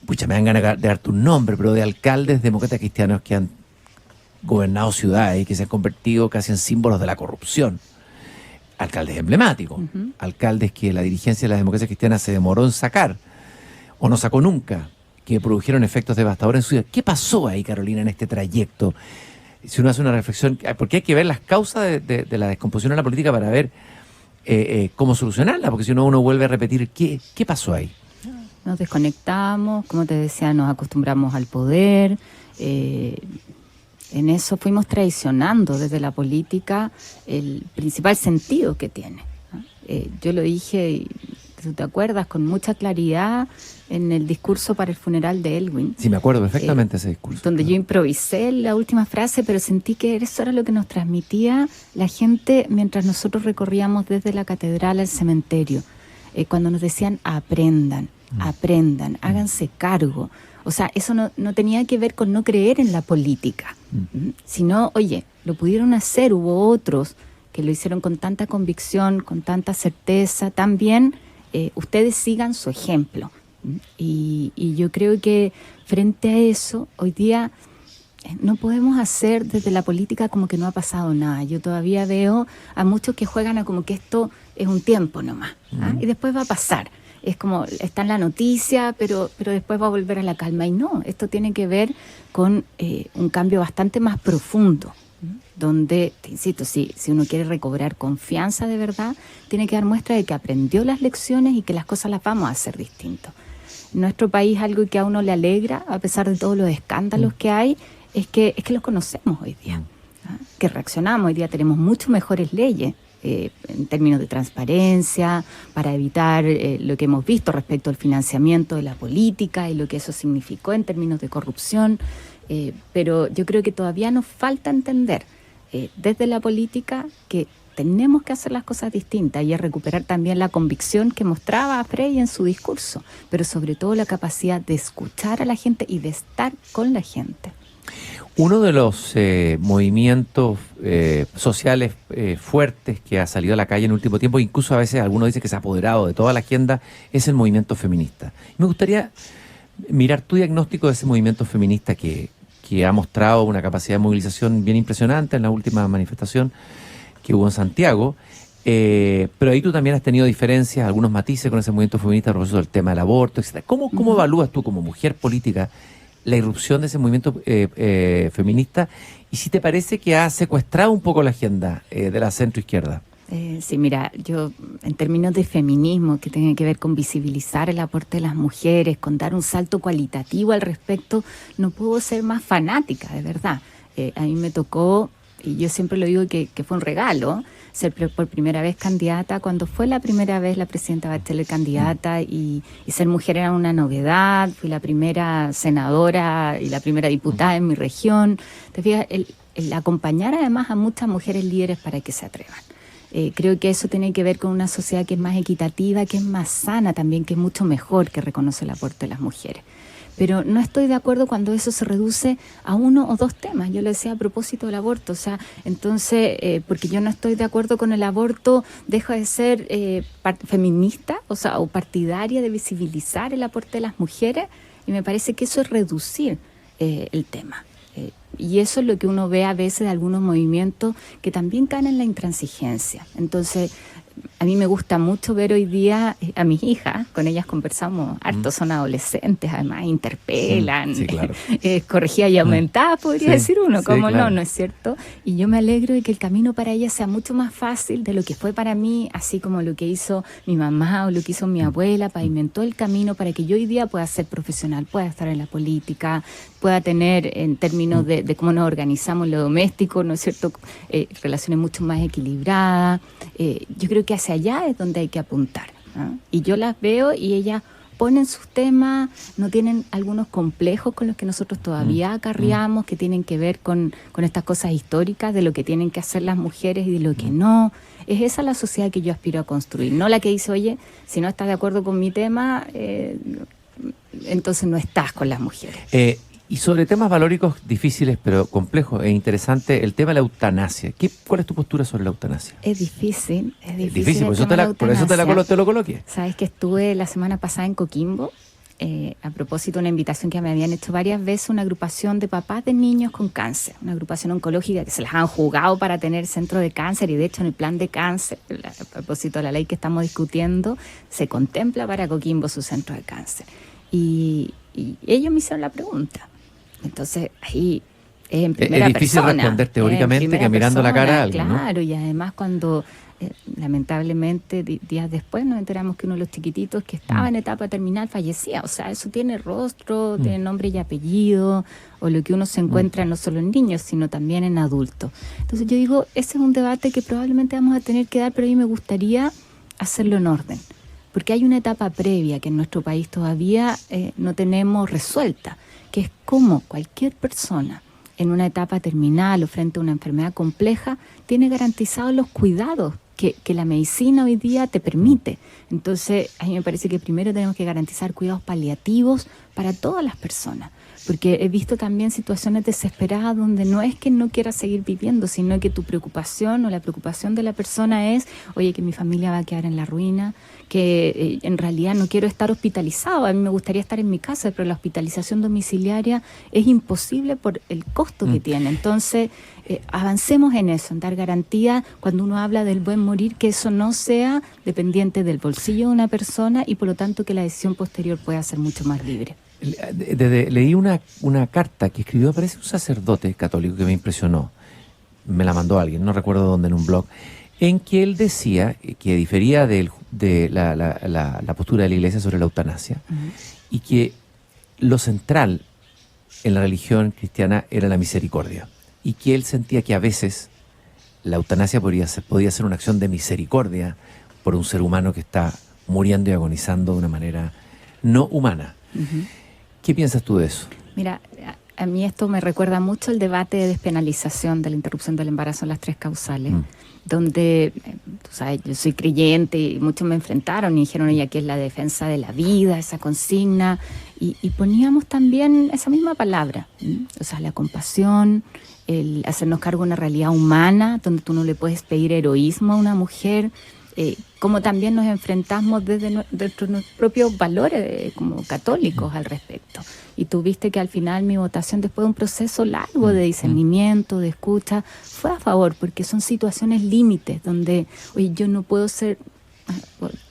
Pucha, me dan ganas de darte un nombre, pero de alcaldes demócratas cristianos que han gobernado ciudades y que se han convertido casi en símbolos de la corrupción. Alcaldes emblemáticos, alcaldes que la dirigencia de la democracia cristiana se demoró en sacar, o no sacó nunca, que produjeron efectos devastadores en su vida. ¿Qué pasó ahí, Carolina, en este trayecto? Si uno hace una reflexión, porque hay que ver las causas de la descomposición en la política para ver cómo solucionarla, porque si no uno vuelve a repetir, ¿qué pasó ahí? Nos desconectamos, como te decía, nos acostumbramos al poder. En eso fuimos traicionando desde la política el principal sentido que tiene, ¿no? Yo lo dije, y tú te acuerdas, con mucha claridad en el discurso para el funeral de Elwin. Sí, me acuerdo perfectamente ese discurso. Donde yo improvisé la última frase, pero sentí que eso era lo que nos transmitía la gente mientras nosotros recorríamos desde la catedral al cementerio. Cuando nos decían aprendan, háganse cargo. O sea, eso no tenía que ver con no creer en la política, sino, oye, lo pudieron hacer, hubo otros que lo hicieron con tanta convicción, con tanta certeza, también ustedes sigan su ejemplo. Y yo creo que frente a eso, hoy día no podemos hacer desde la política como que no ha pasado nada. Yo todavía veo a muchos que juegan a como que esto es un tiempo nomás, y después va a pasar. Es como, está en la noticia, pero después va a volver a la calma. Y no, esto tiene que ver con un cambio bastante más profundo. donde, te insisto, si uno quiere recobrar confianza de verdad, tiene que dar muestra de que aprendió las lecciones y que las cosas las vamos a hacer distinto. En nuestro país, algo que a uno le alegra, a pesar de todos los escándalos que hay, es que los conocemos hoy día, que reaccionamos. Hoy día tenemos mucho mejores leyes en términos de transparencia, para evitar lo que hemos visto respecto al financiamiento de la política y lo que eso significó en términos de corrupción. Pero yo creo que todavía nos falta entender desde la política que tenemos que hacer las cosas distintas y es recuperar también la convicción que mostraba Frei en su discurso, pero sobre todo la capacidad de escuchar a la gente y de estar con la gente. Uno de los movimientos sociales fuertes que ha salido a la calle en el último tiempo, incluso a veces algunos dicen que se ha apoderado de toda la agenda, es el movimiento feminista. Me gustaría mirar tu diagnóstico de ese movimiento feminista que ha mostrado una capacidad de movilización bien impresionante en la última manifestación que hubo en Santiago, pero ahí tú también has tenido diferencias, algunos matices con ese movimiento feminista, por eso el tema del aborto, etc. ¿Cómo evalúas tú como mujer política la irrupción de ese movimiento feminista y si te parece que ha secuestrado un poco la agenda de la centroizquierda? Sí, mira, yo en términos de feminismo, que tiene que ver con visibilizar el aporte de las mujeres, con dar un salto cualitativo al respecto, no puedo ser más fanática, de verdad. A mí me tocó, y yo siempre lo digo que fue un regalo, ser por primera vez candidata, cuando fue la primera vez la presidenta Bachelet candidata y ser mujer era una novedad, fui la primera senadora y la primera diputada en mi región. Te fijas, el acompañar además a muchas mujeres líderes para que se atrevan. Creo que eso tiene que ver con una sociedad que es más equitativa, que es más sana también, que es mucho mejor, que reconoce el aporte de las mujeres. Pero no estoy de acuerdo cuando eso se reduce a uno o dos temas. Yo lo decía a propósito del aborto, o sea, entonces, porque yo no estoy de acuerdo con el aborto, dejo de ser feminista, o sea, o partidaria de visibilizar el aporte de las mujeres, y me parece que eso es reducir el tema. Y eso es lo que uno ve a veces de algunos movimientos que también caen en la intransigencia. Entonces, a mí me gusta mucho ver hoy día a mis hijas, con ellas conversamos harto, son adolescentes, además interpelan, sí, claro. Corregida y aumentada, podría decir uno, sí, ¿cómo claro. no es cierto? Y yo me alegro de que el camino para ellas sea mucho más fácil de lo que fue para mí, así como lo que hizo mi mamá o lo que hizo mi abuela, pavimentó el camino para que yo hoy día pueda ser profesional, pueda estar en la política, pueda tener en términos de cómo nos organizamos lo doméstico, ¿no es cierto?, relaciones mucho más equilibradas. Yo creo que hacia allá es donde hay que apuntar, ¿no? Y yo las veo y ellas ponen sus temas, no tienen algunos complejos con los que nosotros todavía acarreamos, que tienen que ver con estas cosas históricas, de lo que tienen que hacer las mujeres y de lo que no. Es esa la sociedad que yo aspiro a construir, no la que dice, oye, si no estás de acuerdo con mi tema, entonces no estás con las mujeres. Y sobre temas valóricos difíciles pero complejos e interesantes, el tema de la eutanasia. ¿Cuál es tu postura sobre la eutanasia? Es difícil. Por eso te lo coloqué. Sabes que estuve la semana pasada en Coquimbo, a propósito de una invitación que me habían hecho varias veces, una agrupación de papás de niños con cáncer, una agrupación oncológica que se las han jugado para tener centro de cáncer, y de hecho en el plan de cáncer, a propósito de la ley que estamos discutiendo, se contempla para Coquimbo su centro de cáncer. Y ellos me hicieron la pregunta. Entonces, ahí es en primera persona. Es difícil responder teóricamente que mirando la cara a alguien, ¿no? Claro, y además cuando, lamentablemente, días después nos enteramos que uno de los chiquititos que estaba en etapa terminal fallecía. O sea, eso tiene rostro, tiene nombre y apellido, o lo que uno se encuentra no solo en niños, sino también en adultos. Entonces yo digo, ese es un debate que probablemente vamos a tener que dar, pero a mí me gustaría hacerlo en orden. Porque hay una etapa previa que en nuestro país todavía no tenemos resuelta, que es cómo cualquier persona en una etapa terminal o frente a una enfermedad compleja tiene garantizados los cuidados que la medicina hoy día te permite. Entonces, a mí me parece que primero tenemos que garantizar cuidados paliativos para todas las personas. Porque he visto también situaciones desesperadas donde no es que no quieras seguir viviendo, sino que tu preocupación o la preocupación de la persona es, oye, que mi familia va a quedar en la ruina, que en realidad no quiero estar hospitalizado, a mí me gustaría estar en mi casa, pero la hospitalización domiciliaria es imposible por el costo que tiene. Entonces, avancemos en eso, en dar garantía cuando uno habla del buen morir, que eso no sea dependiente del bolsillo de una persona y por lo tanto que la decisión posterior pueda ser mucho más libre. Leí una carta que escribió, parece un sacerdote católico, que me impresionó. me la mandó alguien, no recuerdo dónde, en un blog, en que él decía que difería de la postura de la Iglesia sobre la eutanasia, y que lo central en la religión cristiana era la misericordia, y que él sentía que a veces la eutanasia podía ser una acción de misericordia por un ser humano que está muriendo y agonizando de una manera no humana. ¿Qué piensas tú de eso? Mira, a mí esto me recuerda mucho el debate de despenalización de la interrupción del embarazo en las 3 causales, donde, tú sabes, yo soy creyente y muchos me enfrentaron y dijeron, oye, aquí es la defensa de la vida, esa consigna, y poníamos también esa misma palabra, o sea, la compasión, el hacernos cargo de una realidad humana, donde tú no le puedes pedir heroísmo a una mujer, como también nos enfrentamos desde nuestros propios valores como católicos al respecto. Y tú viste que al final mi votación, después de un proceso largo de discernimiento, de escucha, fue a favor, porque son situaciones límites donde, oye, yo no puedo ser,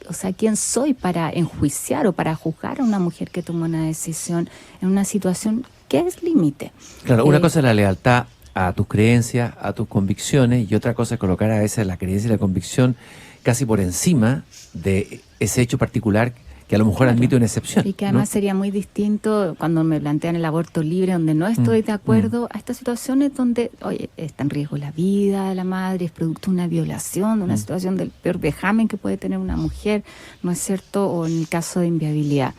o sea, ¿quién soy para enjuiciar o para juzgar a una mujer que toma una decisión en una situación que es límite? Claro, una cosa es la lealtad a tus creencias, a tus convicciones, y otra cosa es colocar a veces la creencia y la convicción casi por encima de ese hecho particular que a lo mejor admite una excepción. Y que además, ¿no?, sería muy distinto cuando me plantean el aborto libre, donde no estoy de acuerdo, a estas situaciones donde, oye, está en riesgo la vida de la madre, es producto de una violación, de una situación del peor vejamen que puede tener una mujer, ¿no es cierto?, o en el caso de inviabilidad.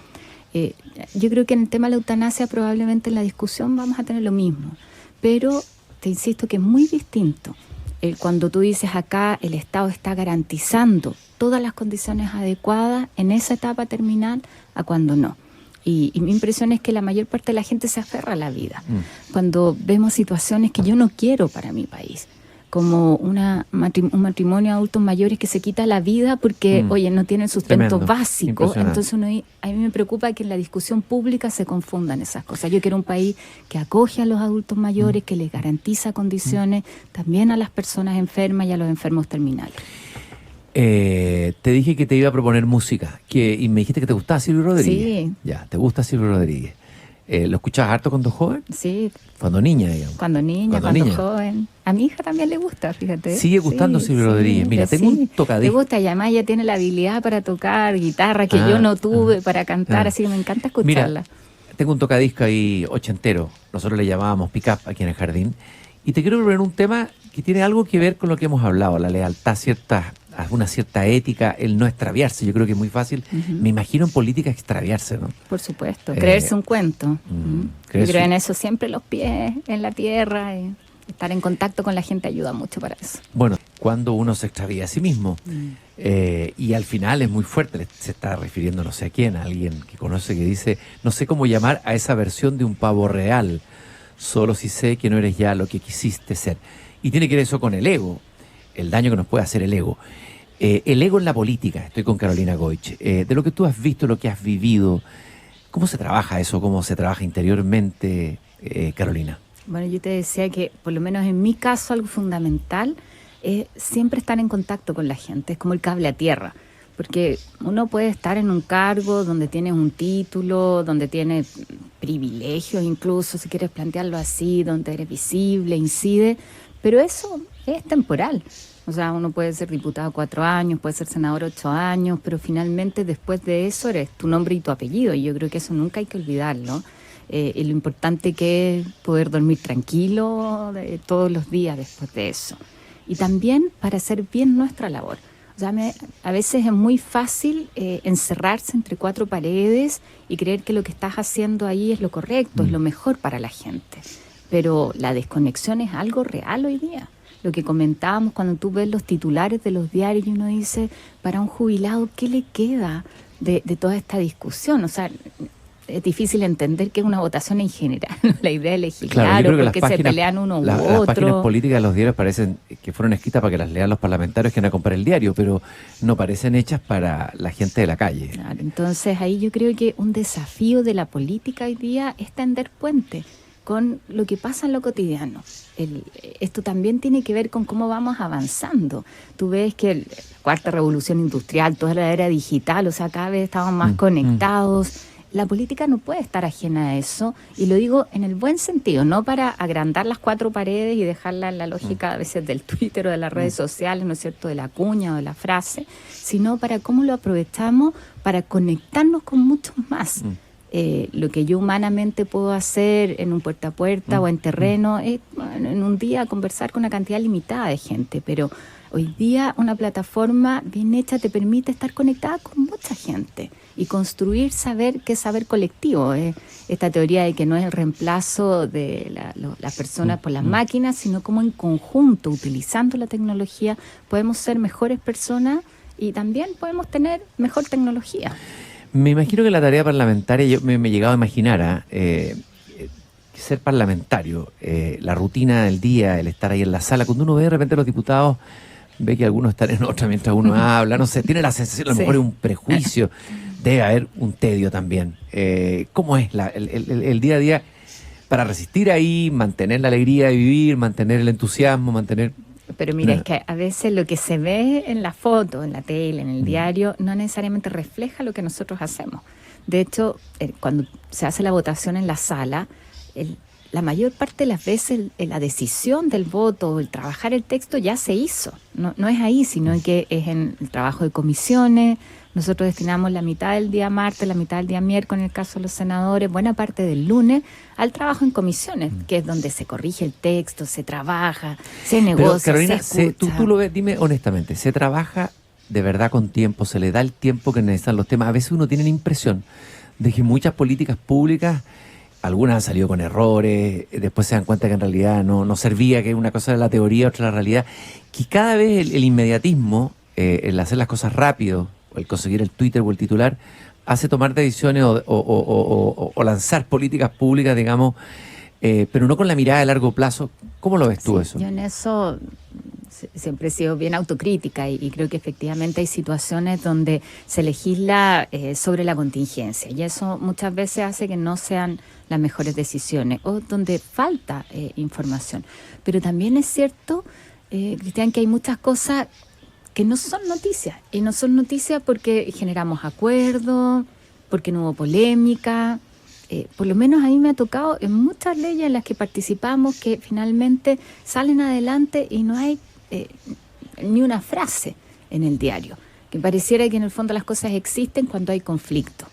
Yo creo que en el tema de la eutanasia probablemente en la discusión vamos a tener lo mismo, pero te insisto que es muy distinto cuando tú dices acá el Estado está garantizando todas las condiciones adecuadas en esa etapa terminal a cuando no. Y mi impresión es que la mayor parte de la gente se aferra a la vida. Cuando vemos situaciones que yo no quiero para mi país, como un matrimonio de adultos mayores que se quita la vida porque, oye, no tienen sustento básico. Entonces a mí me preocupa que en la discusión pública se confundan esas cosas. Yo quiero un país que acoge a los adultos mayores, que les garantiza condiciones, también a las personas enfermas y a los enfermos terminales. Te dije que te iba a proponer música, y me dijiste que te gustaba Silvio Rodríguez. Sí. Ya, te gusta Silvio Rodríguez. ¿Lo escuchabas harto cuando joven? Sí. Cuando niña, digamos. Cuando niña, cuando joven. A mi hija también le gusta, fíjate. Sigue gustando Silvio Rodríguez. Mira, tengo un tocadisco. Le gusta, y además ella tiene la habilidad para tocar guitarra que yo no tuve, para cantar, así que me encanta escucharla. Mira, tengo un tocadisco ahí ochentero. Nosotros le llamábamos pick-up aquí en el jardín. Y te quiero proponer un tema que tiene algo que ver con lo que hemos hablado, la lealtad, una cierta ética, el no extraviarse. Yo creo que es muy fácil, me imagino en política, extraviarse, ¿no? Por supuesto, creerse un cuento. Yo creo en eso, siempre los pies en la tierra, y estar en contacto con la gente ayuda mucho para eso. Bueno, cuando uno se extravía a sí mismo, y al final es muy fuerte, se está refiriendo no sé a quién, a alguien que conoce, que dice, no sé cómo llamar a esa versión de un pavo real, solo si sé que no eres ya lo que quisiste ser. Y tiene que ver eso con el ego, el daño que nos puede hacer el ego. El ego en la política, estoy con Carolina Goich. De lo que tú has visto, lo que has vivido, ¿cómo se trabaja eso? ¿Cómo se trabaja interiormente, Carolina? Bueno, yo te decía que, por lo menos en mi caso, algo fundamental es siempre estar en contacto con la gente. Es como el cable a tierra. Porque uno puede estar en un cargo donde tienes un título, donde tienes privilegios incluso, si quieres plantearlo así, donde eres visible, incide, pero eso es temporal. O sea, uno puede ser diputado 4 años, puede ser senador 8 años, pero finalmente después de eso eres tu nombre y tu apellido, y yo creo que eso nunca hay que olvidarlo. Y lo importante que es poder dormir tranquilo todos los días después de eso. Y también para hacer bien nuestra labor. O sea, a veces es muy fácil encerrarse entre 4 paredes y creer que lo que estás haciendo ahí es lo correcto, es lo mejor para la gente. Pero la desconexión es algo real hoy día. Lo que comentábamos cuando tú ves los titulares de los diarios y uno dice, para un jubilado, ¿qué le queda de toda esta discusión? O sea, es difícil entender que es una votación en general, la idea de legislar, claro, o porque se pelean uno u otro. Las páginas políticas de los diarios parecen que fueron escritas para que las lean los parlamentarios que van a comprar el diario, pero no parecen hechas para la gente de la calle. Claro, entonces ahí yo creo que un desafío de la política hoy día es tender puente con lo que pasa en lo cotidiano. Esto también tiene que ver con cómo vamos avanzando. Tú ves que la 4ª revolución industrial, toda la era digital, o sea, cada vez estamos más conectados. La política no puede estar ajena a eso, y lo digo en el buen sentido, no para agrandar las cuatro paredes y dejarla en la lógica a veces del Twitter o de las redes sociales, ¿no es cierto?, de la cuña o de la frase, sino para cómo lo aprovechamos para conectarnos con muchos más. Lo que yo humanamente puedo hacer en un puerta a puerta o en terreno es en un día conversar con una cantidad limitada de gente, pero hoy día una plataforma bien hecha te permite estar conectada con mucha gente y construir saber, que es saber colectivo. Esta teoría de que no es el reemplazo de las personas por las máquinas, sino como en conjunto, utilizando la tecnología, podemos ser mejores personas y también podemos tener mejor tecnología. Me imagino que la tarea parlamentaria, yo me he llegado a imaginar, ser parlamentario, la rutina del día, el estar ahí en la sala, cuando uno ve de repente a los diputados, ve que algunos están en otra mientras uno habla, no sé, tiene la sensación, a lo mejor es un prejuicio, debe haber un tedio también. ¿Cómo es el día a día para resistir ahí, mantener la alegría de vivir, mantener el entusiasmo, mantener... Pero mira, es que a veces lo que se ve en la foto, en la tele, en el diario, no necesariamente refleja lo que nosotros hacemos. De hecho, cuando se hace la votación en la sala, la mayor parte de las veces la decisión del voto, el trabajar el texto ya se hizo. No es ahí, sino que es en el trabajo de comisiones. Nosotros destinamos la mitad del día martes, la mitad del día miércoles, en el caso de los senadores, buena parte del lunes, al trabajo en comisiones, que es donde se corrige el texto, se trabaja, se negocia, pero, Carolina, se escucha. tú lo ves, dime honestamente, ¿se trabaja de verdad con tiempo? ¿Se le da el tiempo que necesitan los temas? A veces uno tiene la impresión de que muchas políticas públicas, algunas han salido con errores, después se dan cuenta que en realidad no servía, que una cosa era la teoría, otra la realidad, que cada vez el inmediatismo, el hacer las cosas rápido, el conseguir el Twitter o el titular, hace tomar decisiones o lanzar políticas públicas, digamos, pero no con la mirada de largo plazo. ¿Cómo lo ves tú eso? Yo en eso siempre he sido bien autocrítica y creo que efectivamente hay situaciones donde se legisla sobre la contingencia y eso muchas veces hace que no sean las mejores decisiones o donde falta información. Pero también es cierto, Cristian, que hay muchas cosas que no son noticias, y no son noticias porque generamos acuerdos, porque no hubo polémica. Por lo menos a mí me ha tocado en muchas leyes en las que participamos que finalmente salen adelante y no hay ni una frase en el diario, que pareciera que en el fondo las cosas existen cuando hay conflicto.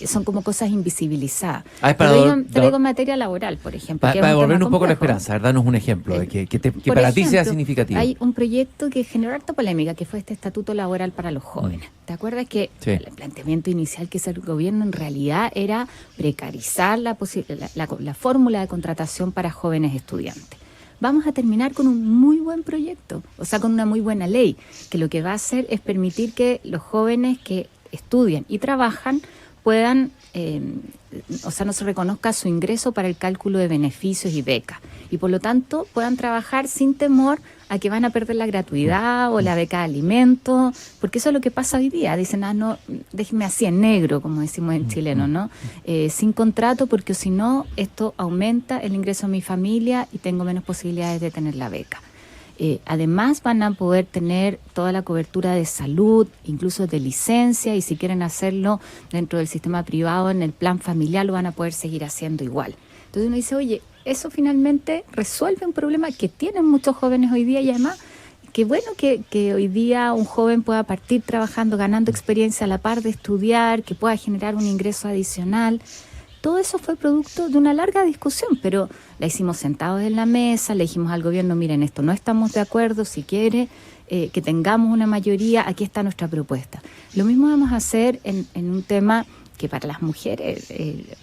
Son como cosas invisibilizadas. Te lo digo en materia laboral, por ejemplo. Para devolvernos un poco la esperanza, danos un ejemplo de que para ti sea significativo. Hay un proyecto que generó harta polémica, que fue este estatuto laboral para los jóvenes. ¿Te acuerdas que el planteamiento inicial que hizo el gobierno en realidad era precarizar la fórmula de contratación para jóvenes estudiantes? Vamos a terminar con un muy buen proyecto, o sea, con una muy buena ley, que lo que va a hacer es permitir que los jóvenes que estudian y trabajan puedan, no se reconozca su ingreso para el cálculo de beneficios y becas, y por lo tanto puedan trabajar sin temor a que van a perder la gratuidad o la beca de alimentos, porque eso es lo que pasa hoy día. Dicen, no, déjeme así en negro, como decimos en chileno, ¿no? Sin contrato, porque si no, esto aumenta el ingreso de mi familia y tengo menos posibilidades de tener la beca. Además van a poder tener toda la cobertura de salud, incluso de licencia, y si quieren hacerlo dentro del sistema privado, en el plan familiar, lo van a poder seguir haciendo igual. Entonces uno dice, oye, eso finalmente resuelve un problema que tienen muchos jóvenes hoy día, y además, qué bueno que hoy día un joven pueda partir trabajando, ganando experiencia a la par de estudiar, que pueda generar un ingreso adicional. Todo eso fue producto de una larga discusión, pero la hicimos sentados en la mesa, le dijimos al gobierno, miren, esto no estamos de acuerdo, si quiere que tengamos una mayoría, aquí está nuestra propuesta. Lo mismo vamos a hacer en un tema que para las mujeres,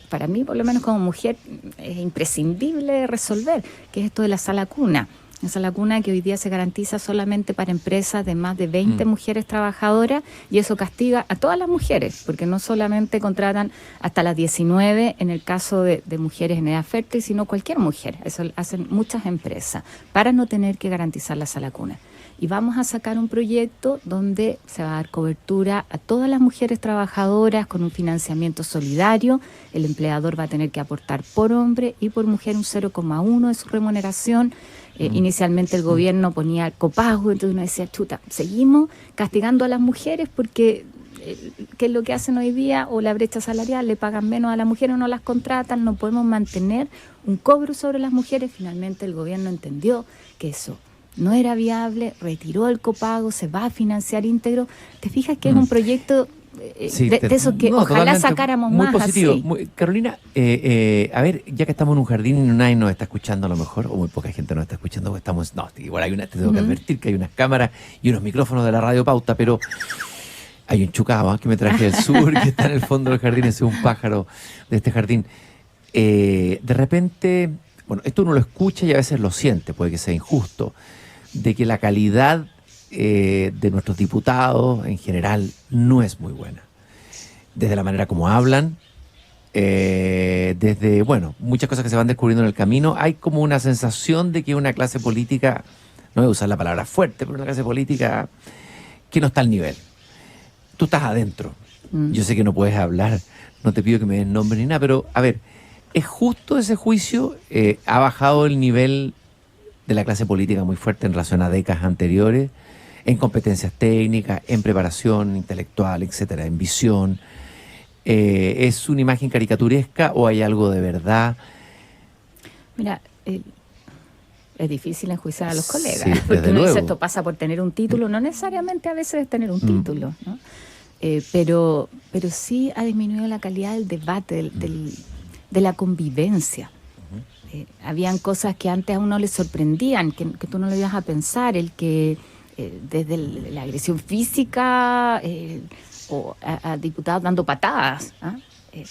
para mí por lo menos como mujer, es imprescindible resolver, que es esto de la sala cuna. Esa lacuna que hoy día se garantiza solamente para empresas de más de 20 mujeres trabajadoras, y eso castiga a todas las mujeres, porque no solamente contratan hasta las 19 en el caso de mujeres en edad fértil, sino cualquier mujer. Eso hacen muchas empresas para no tener que garantizar la salacuna. Y vamos a sacar un proyecto donde se va a dar cobertura a todas las mujeres trabajadoras con un financiamiento solidario. El empleador va a tener que aportar por hombre y por mujer un 0,1 de su remuneración. Inicialmente el gobierno ponía copago, entonces uno decía, chuta, seguimos castigando a las mujeres porque ¿qué es lo que hacen hoy día? O la brecha salarial, le pagan menos a las mujeres o no las contratan, no podemos mantener un cobro sobre las mujeres. Finalmente el gobierno entendió que eso no era viable, retiró el copago, se va a financiar íntegro. ¿Te fijas que es un proyecto Sí, de esos que ojalá totalmente, sacáramos muy más positivo. así? Carolina, a ver, ya que estamos en un jardín y nadie nos está escuchando a lo mejor, o muy poca gente nos está escuchando, porque estamos, no, igual hay te tengo que advertir que hay unas cámaras y unos micrófonos de la Radio Pauta, pero hay un chucaba que me traje del sur, que está en el fondo del jardín, ese es un pájaro de este jardín. De repente, bueno, esto uno lo escucha y a veces lo siente, puede que sea injusto, de que la calidad de nuestros diputados en general no es muy buena. Desde la manera como hablan, desde, bueno, muchas cosas que se van descubriendo en el camino, hay como una sensación de que una clase política, no voy a usar la palabra fuerte, pero una clase política que no está al nivel. Tú estás adentro. Yo sé que no puedes hablar, no te pido que me des nombre ni nada, pero a ver, ¿es justo ese juicio? ¿Ha bajado el nivel de la clase política muy fuerte en relación a décadas anteriores? En competencias técnicas, en preparación intelectual, etcétera, en visión. ¿Es una imagen caricaturesca o hay algo de verdad? Mira, es difícil enjuiciar a los colegas, Sí, porque desde uno dice luego. esto pasa por tener un título, no necesariamente a veces es tener un título, ¿no? Pero sí ha disminuido la calidad del debate, de la convivencia. Habían cosas que antes a uno le sorprendían, que tú no lo ibas a pensar, el que desde la agresión física o a diputados dando patadas, ¿ah?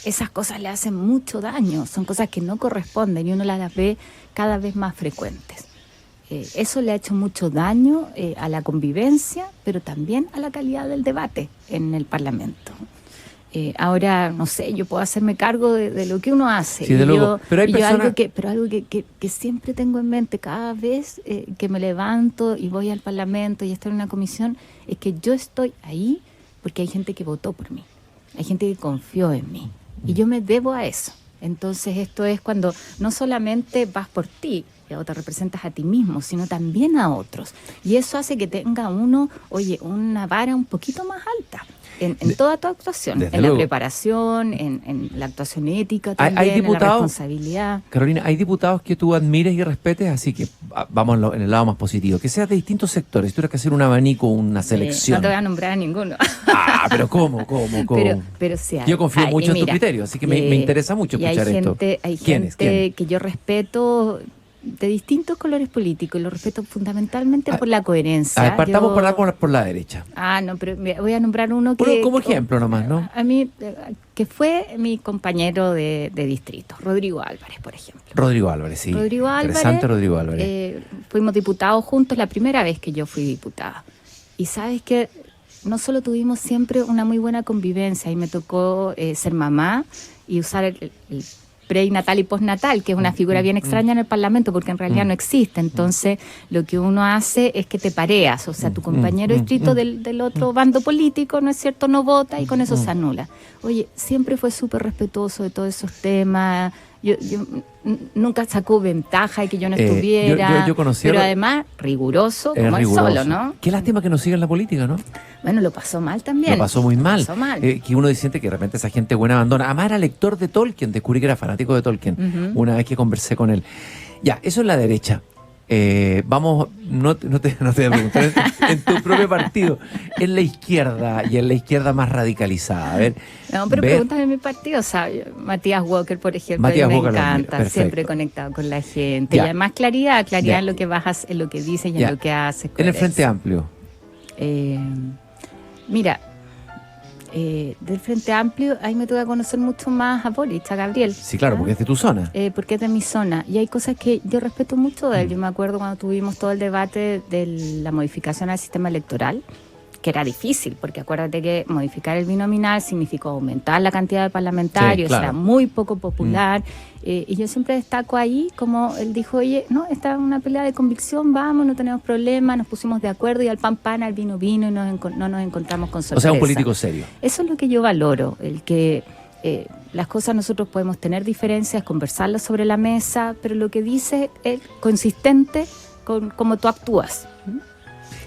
Esas cosas le hacen mucho daño, son cosas que no corresponden y uno las ve cada vez más frecuentes. Eso le ha hecho mucho daño a la convivencia, pero también a la calidad del debate en el Parlamento. Ahora, no sé, yo puedo hacerme cargo de lo que uno hace. Sí, de luego. Pero hay personas... algo que siempre tengo en mente cada vez que me levanto y voy al Parlamento y estoy en una comisión, es que yo estoy ahí porque hay gente que votó por mí, hay gente que confió en mí y yo me debo a eso. Entonces esto es cuando no solamente vas por ti o te representas a ti mismo, sino también a otros. Y eso hace que tenga uno, una vara un poquito más alta. En toda tu actuación, Desde en luego. la preparación, en la actuación ética también, en la responsabilidad. Carolina, hay diputados que tú admires y respetes, así que vamos en el lado más positivo, que seas de distintos sectores, tuvieras que hacer un abanico, una selección. No te voy a nombrar a ninguno. Pero ¿cómo? Pero sí hay. Yo confío mucho en tu criterio, así que me interesa mucho escuchar esto. Hay ¿Quiénes? gente que yo respeto de distintos colores políticos y lo respeto fundamentalmente por la coherencia. A ver, partamos por la derecha. No, pero voy a nombrar uno que... Como ejemplo nomás, ¿no? A mí, que fue mi compañero de distrito, Rodrigo Álvarez, por ejemplo. Rodrigo Álvarez, sí. Interesante Rodrigo Álvarez. Fuimos diputados juntos la primera vez que yo fui diputada. Y sabes que no solo tuvimos siempre una muy buena convivencia, y me tocó ser mamá y usar el prenatal y postnatal, que es una figura bien extraña en el Parlamento porque en realidad no existe. Entonces, lo que uno hace es que te pareas, o sea, tu compañero distrito del otro bando político, ¿no es cierto?, no vota y con eso se anula. Oye, siempre fue súper respetuoso de todos esos temas. Yo nunca sacó ventaja de que yo no estuviera, yo conocí pero además riguroso como él solo, ¿no? Qué lástima que no siga en la política, ¿no? Bueno, lo pasó mal también. Lo pasó muy mal. Lo pasó mal. Que uno siente que de repente esa gente buena abandona. Además era lector de Tolkien, descubrí que era fanático de Tolkien una vez que conversé con él. Ya, eso es la derecha. Vamos, no te voy a preguntar, en tu propio partido, en la izquierda y en la izquierda más radicalizada. A ver, no, pero pregúntame en mi partido, o sea, Matías Walker, por ejemplo, Matías me Walker, encanta, siempre conectado con la gente. Ya. Y además claridad Ya. en lo que vas, en lo que dices y Ya. en lo que haces. En el Frente Amplio. Mira, del Frente Amplio, ahí me toca conocer mucho más a Boric, a Gabriel. Sí, claro, porque es de tu zona. Porque es de mi zona. Y hay cosas que yo respeto mucho de él. Yo me acuerdo cuando tuvimos todo el debate de la modificación al sistema electoral, que era difícil, porque acuérdate que modificar el binominal significó aumentar la cantidad de parlamentarios, Sí, claro. era muy poco popular. Y yo siempre destaco ahí como él dijo, oye, no, esta es una pelea de convicción, vamos, no tenemos problema, nos pusimos de acuerdo y al pan, al vino, y no nos encontramos con sorpresa. O sea, un político serio. Eso es lo que yo valoro, el que las cosas nosotros podemos tener diferencias, conversarlas sobre la mesa, pero lo que dice es consistente con cómo tú actúas,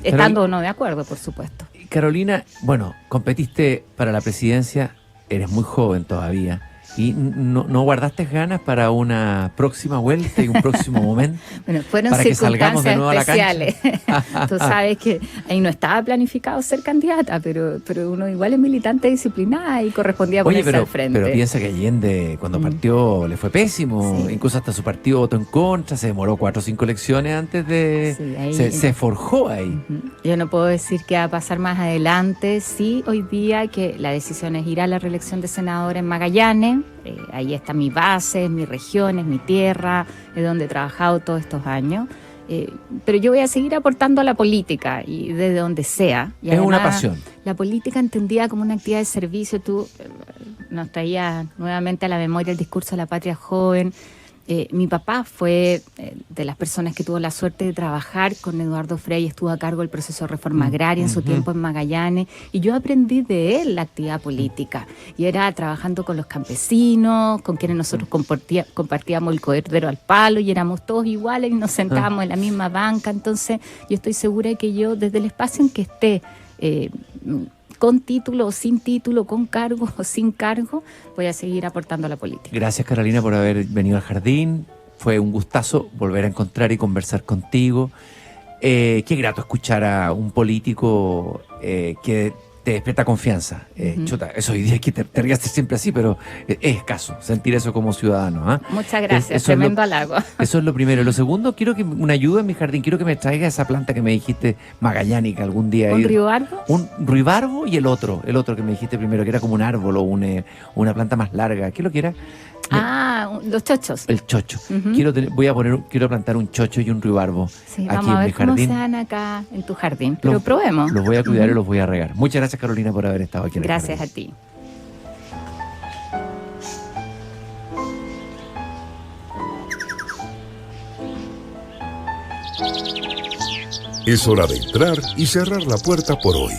estando o no de acuerdo, por supuesto. Carolina, bueno, competiste para la presidencia, eres muy joven todavía. ¿Y no guardaste ganas para una próxima vuelta y un próximo momento? Bueno, fueron para que salgamos de circunstancias nuevo a la especiales. cancha. Tú sabes que ahí no estaba planificado ser candidata, pero uno igual es militante disciplinada y correspondía ponerse al frente. Pero piensa que Allende cuando partió le fue pésimo, Sí. incluso hasta su partido votó en contra, se demoró 4 o 5 elecciones antes de... Sí, ahí- se forjó ahí. Yo no puedo decir qué va a pasar más adelante. Sí, hoy día que la decisión es ir a la reelección de senadora en Magallanes. Ahí está mi base, mi región, es mi tierra, es donde he trabajado todos estos años. Pero yo voy a seguir aportando a la política y desde donde sea. Y Es una además, pasión. La política entendida como una actividad de servicio. Tú nos traías nuevamente a la memoria el discurso de la patria joven. Mi papá fue de las personas que tuvo la suerte de trabajar con Eduardo Frei, estuvo a cargo del proceso de reforma agraria en su tiempo en Magallanes, y yo aprendí de él la actividad política, y era trabajando con los campesinos, con quienes nosotros compartíamos el cordero al palo, y éramos todos iguales y nos sentábamos en la misma banca. Entonces yo estoy segura de que yo, desde el espacio en que esté, con título o sin título, con cargo o sin cargo, voy a seguir aportando a la política. Gracias, Carolina, por haber venido al jardín. Fue un gustazo volver a encontrar y conversar contigo. Qué grato escuchar a un político que te despierta confianza. Chuta, eso hoy día es que te rías siempre así, pero es escaso sentir eso como ciudadano. ¿Ah? Muchas gracias, Eso es tremendo halago. Eso es lo primero. Lo segundo, quiero que una ayuda en mi jardín. Quiero que me traiga esa planta que me dijiste magallánica algún día. ¿Un ribarbo? Un ruibarbo y el otro que me dijiste primero, que era como un árbol o una planta más larga. ¿Qué es lo que era? Los chochos. El chocho. Quiero plantar un chocho y un ruibarbo Sí, aquí vamos a en mi ver cómo jardín. se dan acá en tu jardín, pero Los- probemos. Los voy a cuidar y los voy a regar. Muchas gracias, Carolina, por haber estado aquí en el Gracias a jardín. ti. Es hora de entrar y cerrar la puerta por hoy.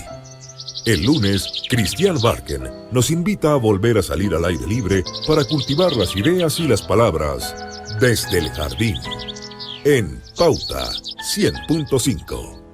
El lunes, Cristian Barken nos invita a volver a salir al aire libre para cultivar las ideas y las palabras desde el jardín. En Pauta 100.5.